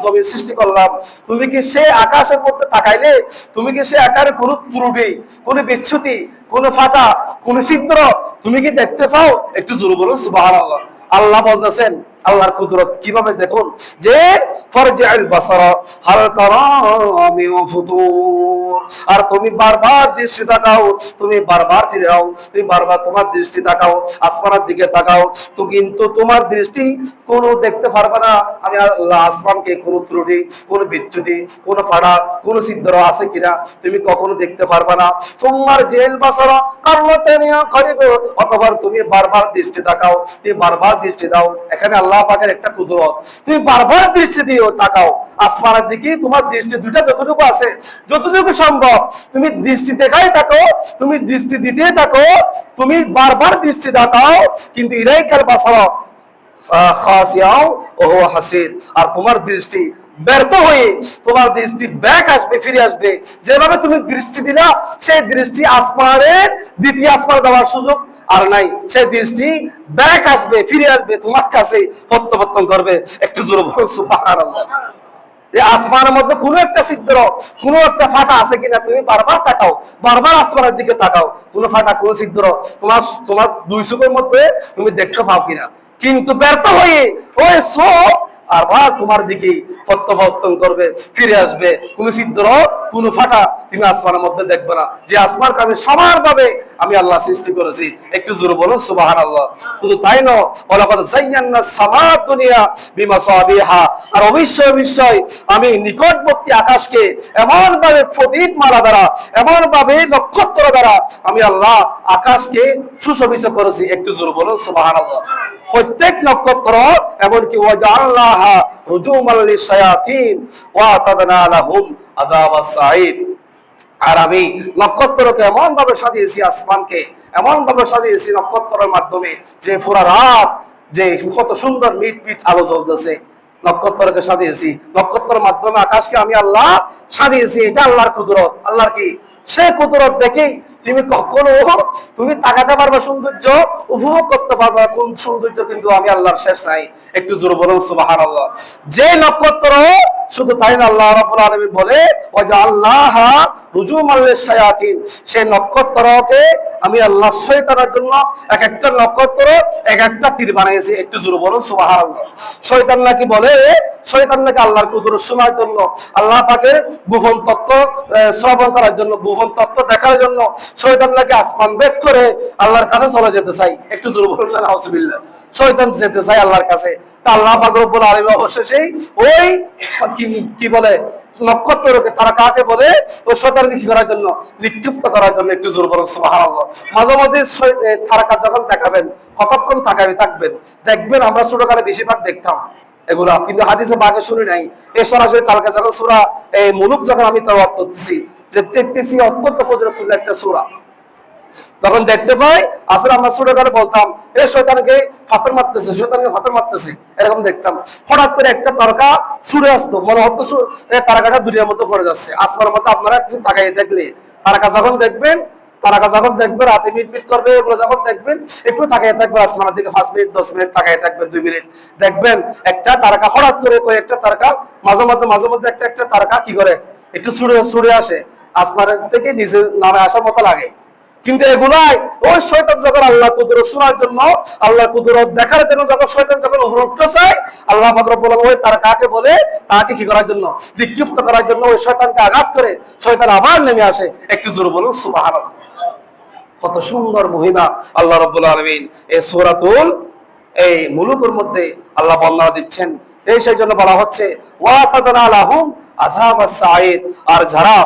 [SPEAKER 2] জমিন সৃষ্টি করলাম, তুমি কি সেই আকাশের মধ্যে তাকাইলে তুমি কি সেই আকারে কোনো ত্রুটি, কোনো বিচ্যুতি, কোনো ফাটা, কোনো ছিদ্র তুমি কি দেখতে পাও? একটু জোরে বলুন সুবহানাল্লাহ। আল্লাহ বলতেছেন আল্লাহর কুদরত কিভাবে দেখুন, যে ফারজিউল বাসারা হাল তারা মিন ফুতুর, আর তুমি বারবার দৃষ্টি তাকাও, তুমি বারবার ফিরে যাও, তুমি বারবার তোমার দৃষ্টি তাকাও, আসমানের দিকে তাকাও, তো কিন্তু তোমার দৃষ্টি কোনো দেখতে পারবে না আমি আল্লাহ আসমানকে কোনো ত্রুটি, কোনো বিচ্যুতি, কোনো ফাড়া, কোনো ছিদ্র আছে কিনা তুমি কখনো দেখতে পারবে না। তোমার জেল বাসারা কারলাতানিয়া করিবে, অথবা তুমি বারবার দৃষ্টি তাকাও, তুমি বারবার দৃষ্টি দাও। এখানে আল্লাহ পাকের একটা কুদরত, তুমি বারবার দৃষ্টি দিও, তাকাও আসমানের দিকে, তোমার দৃষ্টি দুইটা যতটুকু আছে, যতটুকু সম্ভব তুমি দৃষ্টি দেখাই থাকো, তুমি দৃষ্টি দিতে থাকো, তুমি বারবার দৃষ্টি তাকাও, কিন্তু ইলাইকাল বাসারা খাসিয়াও ওহু হাসির, আর তোমার দৃষ্টি ব্যর্থ হয়ে তোমার দৃষ্টি ব্যাক আসবে, ফিরে আসবে। যেভাবে তুমি দৃষ্টি দিলা সেই দৃষ্টি আসমানের দ্বিতীয় আসমানে যাওয়ার সুযোগ আর নাই, সেই দৃষ্টি ব্যাক আসবে, ফিরে আসবে, তোমার কাছে প্রত্যাবর্তন করবে। একটু জোরে বলুন সুবহানাল্লাহ। এই আসমানের মধ্যে কোনো একটা ছিদ্র, কোনো একটা ফাটা আছে কিনা তুমি বারবার তাকাও, বারবার আসমানের দিকে তাকাও, কোনো ফাটা, কোনো ছিদ্র তোমার দুই চোখের মধ্যে তুমি দেখতে পাও কিনা। কিন্তু ব্যর্থ হয়ে ওই চোখ আর বার তোমার দিকে প্রত্যাবর্তন করবে, ফিরে আসবে। কোন ছিদ্র, কোন ফাটা তুমি আসমানের মধ্যে দেখবে না। যে আসমানকে আমি সমানভাবে আমি আল্লাহ সৃষ্টি করেছি। একটু জোরে বলুন সুবহানাল্লাহ। শুধু তাই নয়, ওয়ালাকাদ যায়্যানা সামাদ দুনিয়া বিমাসাবিহা, আর অবশ্যই অবশ্যই আমি নিকটবর্তী আকাশকে এমন ভাবে প্রদীপ মালা দ্বারা, এমন ভাবে নক্ষত্র দ্বারা আমি আল্লাহ আকাশকে সুশোভিত করেছি। একটু জোরে বলুন সুবহানাল্লাহ। প্রত্যেক নক্ষত্র এমনকি ওয়াজআলনাহা রুজুমান লিশ-শায়াতিন ওয়া আতাদনা লাহুম আযাবাস সাঈদ। আর আমি নক্ষত্রকে এমন ভাবে সাজিয়েছি, আসমানকে এমন ভাবে সাজিয়েছি নক্ষত্রের মাধ্যমে, যে পুরা রাত যে কত সুন্দর মিট মিট আলো জ্বলতেছে, নক্ষত্রকে সাজিয়েছি। নক্ষত্রের মাধ্যমে আকাশকে আমি আল্লাহ সাজিয়েছি। এটা আল্লাহর কুদরত। আল্লাহর কি সে কুদরত দেখেই তুমি কখনো তুমি তাকাতে পারবে, সৌন্দর্য উপভোগ করতে পারবে। কোন সৌন্দর্য কিন্তু আমি আল্লাহর শেষ নাই। একটু জোরে বলুন সুবহানাল্লাহ। যে নক্ষত্র, শুধু তাই না, আল্লাহ রাব্বুল আলামিন বলে ওয়াজআলনাহা রুজুমান লিশ-শায়াতিন, সেই নক্ষত্রকে আমি আল্লাহ শয়তানের জন্য এক একটা নক্ষত্র এক একটা তীর বানিয়েছি। একটু জোরে বলুন সুবহানাল্লাহ। শয়তান নাকি বলে, শয়তান নাকি আল্লাহর কুদরত শোনার জন্য, আল্লাহ পাকের গোপন তত্ত্ব শ্রবণ করার জন্য, গোপন তত্ত্ব দেখার জন্য শয়তান নাকি আসমান বেদ করে আল্লাহর কাছে চলে যেতে চাই। একটু জোরে বলুন নাউজুবিল্লাহ। শয়তান যেতে চাই আল্লাহর কাছে। তা আল্লাহ পাক রব্বুল আলামিন অবশেষেই ওই কি বলে নক্ষত্রকে, তারা কাকে বলে, ওই শয়তানকে কি করার জন্য, নিক্ষিপ্ত করার জন্য। একটু জোরে বলুন সুবহানাল্লাহ। মাঝে মাঝে তারকা যখন দেখাবেন, কতক্ষণ তাকাবে থাকবেন, দেখবেন আমরা ছোটকালে বেশিরভাগ দেখতাম এগুলা, কিন্তু হাদিসে বাগে শুনি নাই। এই সরাসরি কালকে যখন সূরা এই মুলুক যখন আমি তেলাওয়াত করতেছি, যে দেখতেছি অত্যন্ত ফজিলতুল্লাহ একটা সূরা, তখন দেখতে পাই আসলে আমরা ছোটকালে বলতাম এ শয়তানকে ফাতর মারতেছে, শয়তানকে ফাতর মারতেছে, এরকম দেখতাম। হঠাৎ করে একটা তারকা ছুড়ে আসতো, মনে হতো তারকাটা দুনিয়ার মধ্যে পড়ে যাচ্ছে আসমানের মধ্যে। আপনারা একটু তাকাই দেখলে তারকা যখন দেখবেন, রাতে মিট করবে, এগুলো যখন দেখবেন একটু তাকাই থাকবেন আসমানের দিকে, 5 মিনিট 10 মিনিট তাকাই থাকবেন, 2 মিনিট দেখবেন একটা তারকা হঠাৎ করে একটা তারকা মাঝে মধ্যে একটা তারকা কি করে একটু ছুড়ে আসে আসমানের থেকে নিচে নামে আসার মতো লাগে। কিন্তু এগুলাই ওই শয়তান যখন আল্লাহ কুদরত শোনার জন্য, আল্লাহ কুদরত দেখার জন্য যখন শয়তান যখন উপরোক্ত চায়, আল্লাহ পাক রব্বুল আলামিন ওই তার কাকে বলে, তাকে কি করার জন্য, বিক্ষিপ্ত করার জন্য ওই শয়তানকে আঘাত করে শয়তান আবার নেমে আসে। একটু জোরে বলুন সুবহানাল্লাহ। কত সুন্দর মহিমা আল্লাহ রাব্বুল আলামিন এই সূরাতুল এই মুলুকের মধ্যে আল্লাহ বর্ণনা দিচ্ছেন। সেই জন্য বলা হচ্ছে ওয়া তাদনা লাহুম আযাবাস সাঈদ। আর যারা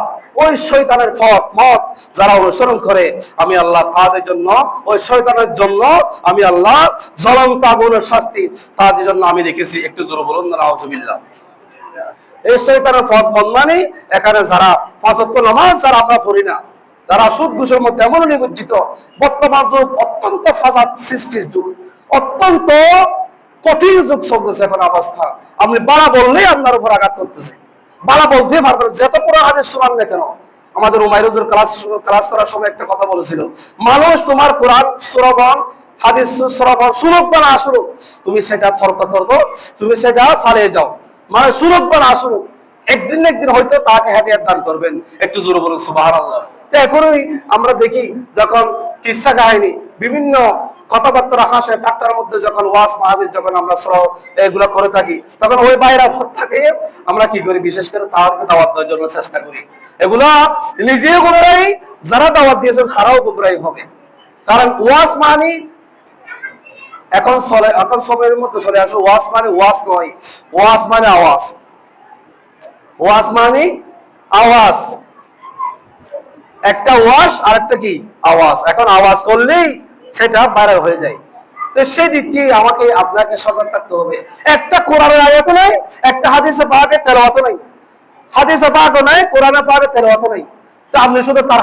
[SPEAKER 2] ওই শয়তানের মত যারা অনুসরণ করে, আমি আল্লাহ তাদের জন্য, ওই শয়তানের জন্য আমি আল্লাহ জ্বলন্ত আগুনের শাস্তি তাদের জন্য আমি রেখেছি। একটু জোরে বলুন নাউজুবিল্লাহ। এই শয়তানের পথ মানে এখানে যারা 5 ওয়াক্ত নামাজ যারা আমরা পড়ি না, যারা সুদ ঘুষের মধ্যে এমন নিমজ্জিত, বর্তমান যুগ অত্যন্ত ফাসাদ সৃষ্টির যুগ, অত্যন্ত কঠিন যুগ চলতেছে এখন অবস্থা। আপনি বাড়া বললেই আপনার উপর আঘাত করতেছে, বাড়া বলতে পারবেন যত পুরো হাদিস শোনান না কেন। আমাদের উমাইরুজুর ক্লাস করার সময় একটা কথা বলেছিল, মানুষ তোমার কোরআন শ্রবণ হাদিস শ্রবণ শুনুক বা না শুনুক, তুমি সেটা শর্ত করবো, তুমি সেটা চালিয়ে যাও। মানে শুনুক বা না শুনুক, একদিন না একদিন হয়তো তাকে হাদিয়াত দান করবেন। একটু জোরে বলুন সুবহানাল্লাহ। তো এখনই আমরা দেখি যখন কিসসা কাহিনী, বিভিন্ন কথাবার্তা হাসে ঠাট্টার মধ্যে যখন ওয়াজ মাহফিল যখন আমরা এগুলো করে থাকি, তখন ওই বাইরা থাকে আমরা কি করি, বিশেষ করে তাদেরকে দাওয়াত দেওয়ার জন্য চেষ্টা করি। এগুলা নিজেও গুমরাই, যারা দাওয়াত দিয়েছেন তারাও গুমরাই হবে। কারণ ওয়াজ মানে এখন সময়ের মধ্যে চলে আসে, ওয়াজ মানে ওয়াজ নয়, ওয়াজ মানে আওয়াজ। ওয়াজ মানে আওয়াজ, একটা ওয়াজ আর একটা কি আওয়াজ। এখন আওয়াজ করলেই সেটা ভাইরাল হয়ে যায়। তো সেই দিক থেকে আমাকে আপনাকে সতর্ক থাকতে হবে। একটা কোরআনের আয়াত নাই, একটা হাদিসে পাকের তেলাওয়াত নাই, হাদিসে পাকও নাই, কোরআনে পাকের তেলাওয়াত নাই। তো আপনি শুধু তার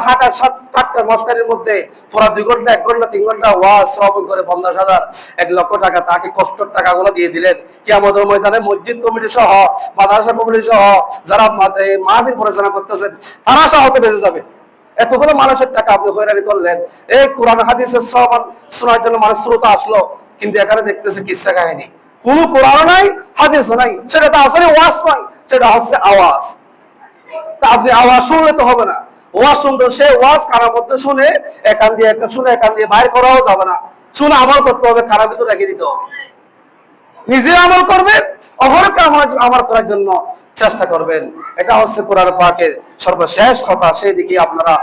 [SPEAKER 2] ঠাট্টা মস্কারির মধ্যে পুরা 2 ঘন্টা 1 ঘন্টা 3 ঘন্টা ওয়াজ শ্রবণ করে 50,000 1 লক্ষ টাকা তাকে কষ্টের টাকাগুলো দিয়ে দিলেন। কিয়ামতের ময়দানে মসজিদ কমিটি সহ, মাদ্রাসা কমিটি সহ যারা মাহফিল পরিচালনা করতেছেন তারা সহ হতে বেঁচে যাবে। এতগুলো মানুষের টাকা আপনি হয়রানি করলেন। এই কোরআন হাদিসের শ্রবণ শোনার জন্য মানুষ শ্রোতা আসলো, কিন্তু এখানে দেখতেছে কিসসা কাহিনী, কোন কোরআন নাই, হাদিসও নাই। সেটা তো আসলে ওয়াজ নয়, সেটা হচ্ছে আওয়াজ। তা আপনি আওয়াজ শুনলে তো হবে না, ওয়াজ শুনতে সে ওয়াজ কানের মধ্যে শুনে একান দিয়ে বাইর করাও যাবে না, শুনে আমল করতে হবে, কানের ভিতরে রেখে দিতে হবে। নিজে আমল করবেন, অপরকে আমল করার জন্য চেষ্টা করবেন। এটা হচ্ছে কোরআন পাকের সর্বশেষ কথা, সেই দিকে আপনারা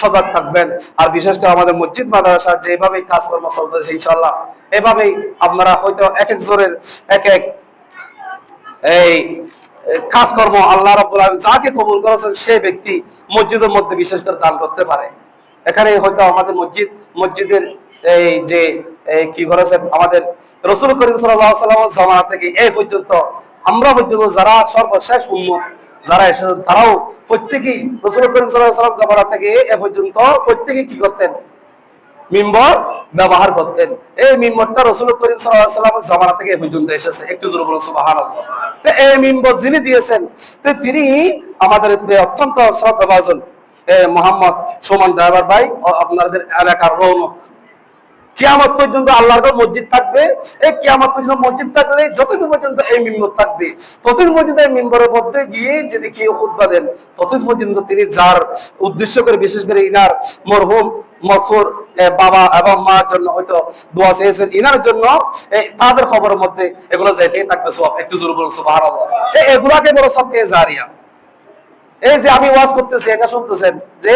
[SPEAKER 2] সজাগ থাকবেন। আর বিশেষ করে আমাদের মসজিদ মাদ্রাসা যেভাবে কাজকর্ম চলতেছে ইনশাআল্লাহ এভাবেই আপনারা হয়তো এক এক জোরের এক এক এই কাজকর্ম আল্লাহ রাব্বুল আলামিন যাকে কবুল করেছেন সেই ব্যক্তি মসজিদের মধ্যে বিশেষ করে দান করতে পারে। এখানে হয়তো আমাদের মসজিদের এই যে কি করেছেন আমাদের রাসূল করিম সাল্লাল্লাহু আলাইহি ওয়াসাল্লাম জামানা থেকে এই পর্যন্ত আমরা পর্যন্ত যারা সর্বশেষ উম্মত যারা এসেছে তারাও প্রত্যেকেই রাসূল করিম সাল্লাল্লাহু আলাইহি ওয়াসাল্লাম জামানা থেকে এ পর্যন্ত প্রত্যেকেই কি করতেন, মিম্বর ব্যবহার করতেন। এই মিম্বরটা রাসূল করিম সাল্লাল্লাহু আলাইহি ওয়াসাল্লামের জামানা থেকে এই পর্যন্ত এসেছে। একটু জোরে বলুন সুবহানাল্লাহ। তো এই মিম্বর যিনি দিয়েছেন তো তিনি আমাদের অত্যন্ত শ্রদ্ধাভাজন মোহাম্মদ সুমন ড্রাইভার ভাই আপনাদের এলাকার রৌনক। কিয়ামত পর্যন্ত আল্লাহর ঘর মসজিদ থাকবে। এই কিয়ামত পর্যন্ত মসজিদ থাকলে যতদিন পর্যন্ত এই মিম্বর থাকবে ততদিন পর্যন্ত এই মিম্বরের মধ্যে গিয়ে যদি কেউ খুতবা দেন ততদিন পর্যন্ত তিনি যার উদ্দেশ্য করে বিশেষ করে ইনার মরহুম মরফুর বাবা এবং মার জন্য হয়তো দোয়া চেয়েছেন, ইনার জন্য তাদের খবরের মধ্যে এগুলো যেতেই থাকবে সব। একটু জোরে বলুন সুবহানাল্লাহ। এগুলাকে বড় সবকে জারিয়া। এই যে আমি ওয়াজ করতেছি এটা শুনতেছেন যে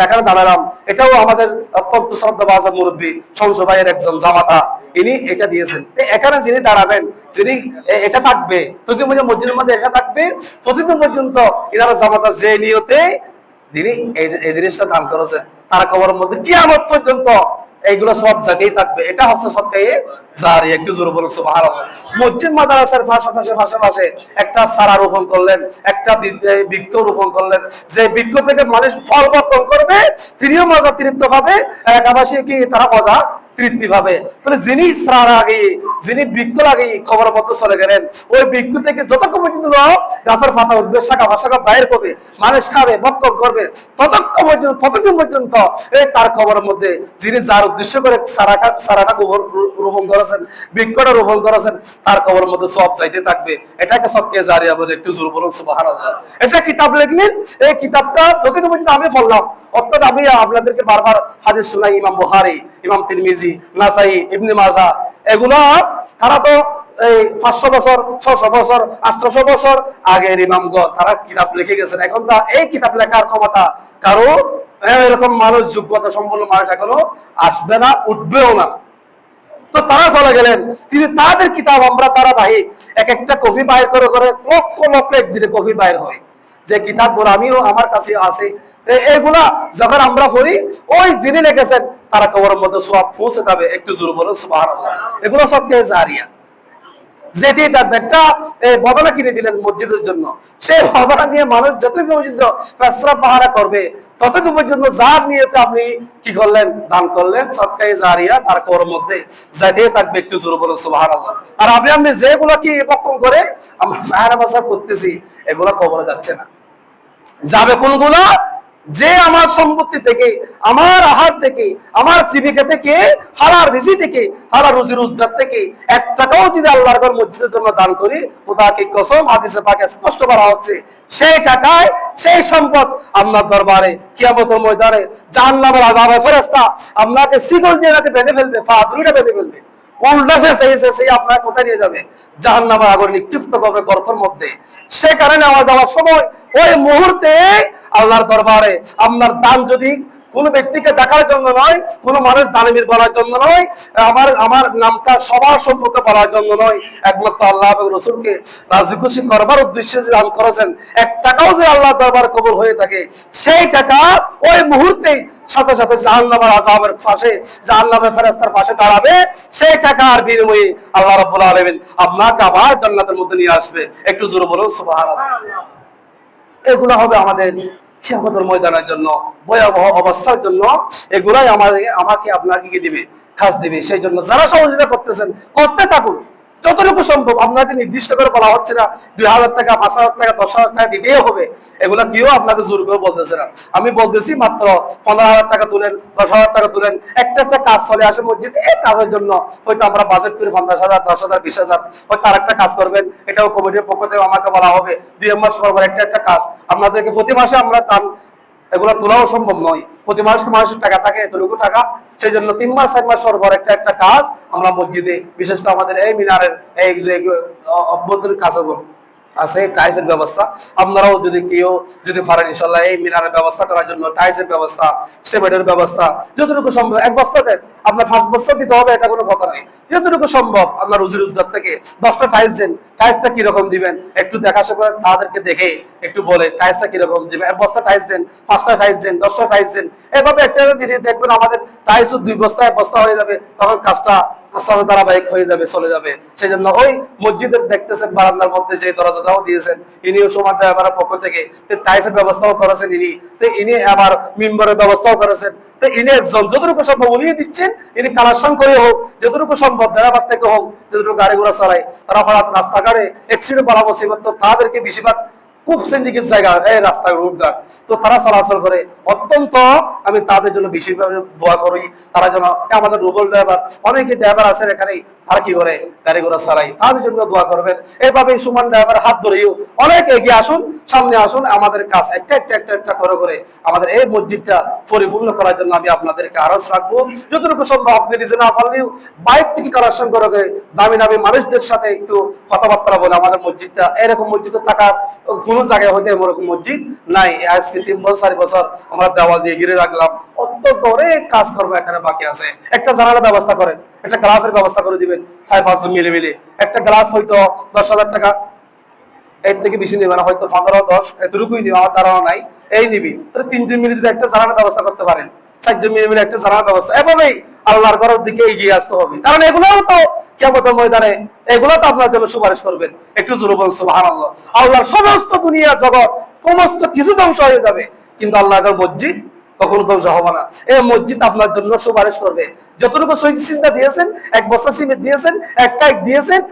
[SPEAKER 2] এখানে দাঁড়ালাম, এটাও আমাদের অত্যন্ত শ্রদ্ধাভাজন মুরব্বী শমসু ভাইয়ের একজন জামাতা, ইনি এটা দিয়েছেন। এখানে যিনি দাঁড়াবেন, যিনি এটা থাকবে ততদিন পর্যন্ত মসজিদের মধ্যে এটা থাকবে ততদিন পর্যন্ত ইনারা জামাতা যে নিয়তে তিনি এই জিনিসটা দান করেছেন তার খবরের মধ্যে কিয়ামত পর্যন্ত এইগুলো সব জায়গায় থাকবে। এটা হচ্ছে সবচেয়ে জারি। একটু জোরে বলুন সুবহানাল্লাহ। মসজিদ মাদ্রাসার পাশাপাশি একটা চারা রোপণ করলেন, একটা বৃক্ষ রোপণ করলেন, যে বৃক্ষ থেকে মানুষ ফল বপন করবে তিনিও মজা তৃপ্ত পাবে, এলাকাবাসী কি তারা মজা তৃপ্তি পাবে। তাহলে যিনি চারা লাগিয়ে যিনি বৃক্ষ লাগিয়ে খবরের মধ্যে চলে গেলেন, ওই বৃক্ষ থেকে যতক্ষণ পর্যন্ত গাছের পাতা উঠবে, শাখা ফাশাখা বাইর করবে, মানুষ খাবে বপন করবে, ততদিন পর্যন্ত এই তার খবরের মধ্যে যিনি যার উদ্দেশ্য করে চারাটা রোপণ করেছেন, বৃক্ষটা রোপণ করেছেন, তার খবরের মধ্যে সব চাইতে থাকবে। এটাকে সবকে জারিয়া বলে। একটু জোরে বলুন সুবহানাল্লাহ। এটা কিতাব লিখলেন, এই কিতাবটা যতদিন পর্যন্ত আমি পড়লাম, অর্থাৎ আমি আপনাদেরকে বারবার হাদিস শুনাই, ইমাম বুখারী, ইমাম তিরমিজি, নাসাই, ইবনে মাজাহ, এগুলা তারা তো এই 500 বছর 600 বছর 800 বছর আগের ইমামগণ তারা কিতাব লিখে গেছেন। এখন তা এই কিতাব লেখার ক্ষমতা কারো এরকম মানুষ যোগ্যতা সম্পন্ন মানুষ এখনো আসবে না, উঠবেও না। তো তারা চলে গেলেন, তিনি তাদের কিতাব আমরা তারা বাহির এক একটা কপি বাইর করে করে লক্ষ লক্ষ একদিনে কপি বাইর হয়, যে কিতাবগুলো আমিও আমার কাছে আছে। এগুলা যখন আমরা পড়ি ওই যিনি লিখেছেন তারা কবরের মধ্যে সব পৌঁছে যাবে। একটু জোরে বলুন সুবহানাল্লাহ। এগুলো সবকে জারিয়া। যেতেই থাকবে। একটা বদলা কিনে দিলেন মসজিদের জন্য, সেই বদলা নিয়ে মানুষ যতটুকু পর্যন্ত পেশরাব পাহারা করবে ততটুকু পর্যন্ত যার নিয়েতে আপনি কি করলেন, দান করলেন, সদকায়ে জারিয়া তার কবরের মধ্যে যেতেই থাকবে। একটু জোরে বলুন সুবহানাল্লাহ। আর আপনি যেগুলো কি বক্ষণ করে আমরা পাহারা বাসা করতেছি এগুলো কবরে যাচ্ছে না, যাবে কোনগুলা, যে আমার সম্পত্তি থেকে, আমার আহার থেকে, আমার জীবিকা থেকে, হালাল রিজি থেকে, হালাল রুজি রোজগার থেকে 1 টাকাও যদি আল্লাহর ঘর মসজিদের জন্য দান করি, খোদা কি কসম হাদিসে পাকে স্পষ্ট বলা হচ্ছে সেই টাকায় সেই সম্পদ আল্লাহর দরবারে কিয়ামতের ময়দানে জাহান্নামের আযাবের ফেরেশতা আপনাকে শিকল দিয়ে রাখে বেঁধে ফেলবে, পা দুইটা বেঁধে ফেলবে, উল্টা সেই আপনার কোথায় নিয়ে যাবে, জাহান্নামের আগুনে নিক্ষিপ্ত করবে গর্তের মধ্যে। সে কারণে নেওয়া যাওয়ার সময় ওই মুহূর্তে আল্লাহর দরবারে আপনার দান যদি কোন ব্যক্তিকে দেখার জন্য নয়, কোন মানুষ দানবীর বলার জন্য নয়, আমার নামটা সবার সম্মুখে বলার জন্য নয়, একমাত্র আল্লাহ এবং রাসূলকে রাজি খুশি করবার উদ্দেশ্যে যে দান করেছেন, 1 টাকাও যে আল্লাহর দরবারে কবুল হয়ে থাকে সেই টাকা ওই মুহূর্তেই সাথে সাথে জাহান্নামের আযাবের পাশে, জাহান্নামের ফেরেশতার পাশে দাঁড়াবে। সেই টাকার বিনিময়ে আল্লাহ রাব্বুল আলামিন আপনাকে আবার জান্নাতের মধ্যে নিয়ে আসবে। একটু জোরে বলুন সুবহানাল্লাহ। এগুলো হবে আমাদের কিয়ামতের ময়দানের জন্য, ভয়াবহ অবস্থার জন্য। এগুলাই আমাকে আপনাকে কি দিবে, খাস দিবে। সেই জন্য যারা সহযোগিতা করতেছেন করতে থাকুন যতটুকু সম্ভব। আপনাকে নির্দিষ্ট করে বলা হচ্ছে না 2000 টাকা 5000 টাকা 10,000 টাকা দিতেই হবে, এগুলা কেউ আপনাকে জোর করে বলতেছে না। আমি বলতেছি মাত্র 15,000 টাকা তুলেন, 10,000 টাকা তুলেন, একটা কাজ চলে আসে মসজিদে, এই কাজের জন্য হয়তো আমরা বাজেট করি 50,000 10,000 20,000, হয়তো আরেকটা কাজ করবেন, এটাও কমিটির পক্ষ থেকে আমাকে বলা হবে 2 মাস পর একটা কাজ আপনাদেরকে প্রতি মাসে আমরা এগুলো তোলাও সম্ভব নয়। প্রতি মাসে মানুষের টাকা থাকে, এতটুকু টাকা, সেই জন্য 3 মাস 4 মাস পর একটা একটা কাজ আমরা মসজিদে, বিশেষ করে আমাদের এই মিনারের এই যে অভ্যন্তরীণ কাজগুলো আছে, টাইলসের ব্যবস্থা, আপনারাও যদি কেউ যদি পারেন ইনশাল্লাহ এই মিনারের ব্যবস্থা করার জন্য টাইলসের ব্যবস্থা, সিমেন্টের ব্যবস্থা, যতটুকু সম্ভব 1 বস্তা দেন, আপনার 5 বস্তা দিতে হবে এটা কোনো কথা নাই, যতটুকু সম্ভব আপনার রুজি রোজগার থেকে 10টা টাইলস দেন। টাইলসটা কিরকম দিবেন একটু দেখাশোনা তাদেরকে দেখে একটু বলে টাইলসটা কিরকম দিবেন, 1 বস্তা টাইলস দেন, 5টা টাইলস দেন, 10টা টাইলস দেন, এভাবে একটা দিদি দেখবেন আমাদের টাইলসও 2 বস্তা 1 বস্তা হয়ে যাবে, তখন কাজটা আস্তে আস্তে ধারাবাহিক হয়ে যাবে, চলে যাবে। সেই জন্য ওই মসজিদের দেখতেছেন বারান্দার মধ্যে যে দরজাটাও দিয়েছেন, ইনিও সমান ড্রাইভারের পক্ষ থেকে টাইলসের ব্যবস্থাও করেছেন ইনি, তো ইনি আবার মিম্বরের ব্যবস্থাও করেছেন, তো ইনি একজন যতটুকু সম্ভব উনিয়ে দিচ্ছেন, ইনি কালেকশন করে হোক, যতটুকু সম্ভব ড্রাইভার থেকে হোক, যতটুকু গাড়ি ঘোড়া চালায় তারা হঠাৎ রাস্তাঘাটে অ্যাক্সিডেন্ট বলা মুসিবত, তো তাদেরকে বেশিরভাগ খুব সিন্ডিকেট জায়গা এই রাস্তা রোডঘাট, তো তারা চলাচল করে, অত্যন্ত আমি তাদের জন্য বেশিরভাবে দোয়া করি, তারা যেন আমাদের রুবল ড্রাইভার অনেকে ড্রাইভার আছেন এখানে, আর কি করে গাড়ি ঘোড়া চালাই, তাদের জন্য দোয়া করবেন। এইভাবে সুমান ড্রাইভার হাত ধরেও অনেক এগিয়ে আসুন, সামনে আসুন, আমাদের কাজ একটা একটা একটা একটা করে করে আমাদের এই মসজিদটা পরিপূর্ণ করার জন্য আমি আপনাদেরকে আরজ রাখবো। যতটুকু সম্ভব আপনি নিজে না পারলেও বাইরে থেকে কালেকশন করে দামি দামি মানুষদের সাথে একটু কথাবার্তা বলে আমাদের মসজিদটা, এরকম মসজিদে থাকার কোন জায়গায় হয়তো এরকম মসজিদ নাই। আজকে 3 বছর 4 বছর আমরা দেওয়াল দিয়ে ঘিরে রাখলাম, অত্যন্ত অনেক কাজ করবো এখানে বাকি আছে। একটা জানালার ব্যবস্থা করেন, একটা গ্লাসের ব্যবস্থা করে দিবেন, 4-5 জন মিলে মিলে একটা গ্লাস হয়তো 10,000 টাকা, এর থেকে বেশি নেবে না, হয়তো 15-10 এতটুকুই নিবে, আমার ধারণা নাই, এই নিবি। তাহলে 3 জন মিলে যদি একটা জানালার ব্যবস্থা করতে পারেন, 4 জন মিলে মিলে একটা জানালার ব্যবস্থা, এভাবেই আল্লাহর ঘরের দিকে এগিয়ে আসতে হবে, কারণ এগুলোও তো কিয়ামতের ময়দানে এগুলো তো আপনার জন্য সুপারিশ করবেন। একটু জোরে বলুন সুবহানাল্লাহ। আল্লাহর সমস্ত দুনিয়া জগৎ সমস্ত কিছু ধ্বংস হয়ে যাবে, কিন্তু আল্লাহর মসজিদ কখনো ধ্বংস হবে না। এই মসজিদ আপনার জন্য সুপারিশ করবে। যতটুকু সিজদা দিয়েছেন, 1 বস্তা সিমেন্ট দিয়েছেন, 1 টাইক দিয়েছেন,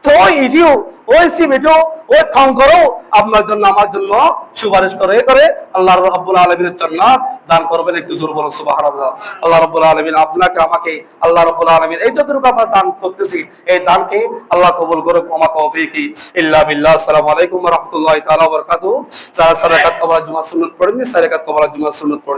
[SPEAKER 2] তো ইটিও ওই সিমেন্টও ওই খঙ্করও আপনার জন্য আমার জন্য সুপারিশ করে করে আল্লাহ রাব্বুল আলামিনের জান্নাত দান করবেন। একটু জোরে বলুন সুবহানাল্লাহ। আল্লাহ রাব্বুল আলামিন আপনাকে আমাকে আল্লাহ রাব্বুল আলামিন এই যতটুকু আমরা দান করতেছি এই দানকে আল্লাহ কবুল করুক। ওমা তৌফিকি ইল্লা বিল্লাহ। আসসালামু আলাইকুম ওয়া রাহমাতুল্লাহি তাআলা ওয়া বারাকাতুহু। যারা সালাত কবরা জুমা সুন্নাত পড়েননি, সালাত কবরা জুমা সুন্নাত পড়েন।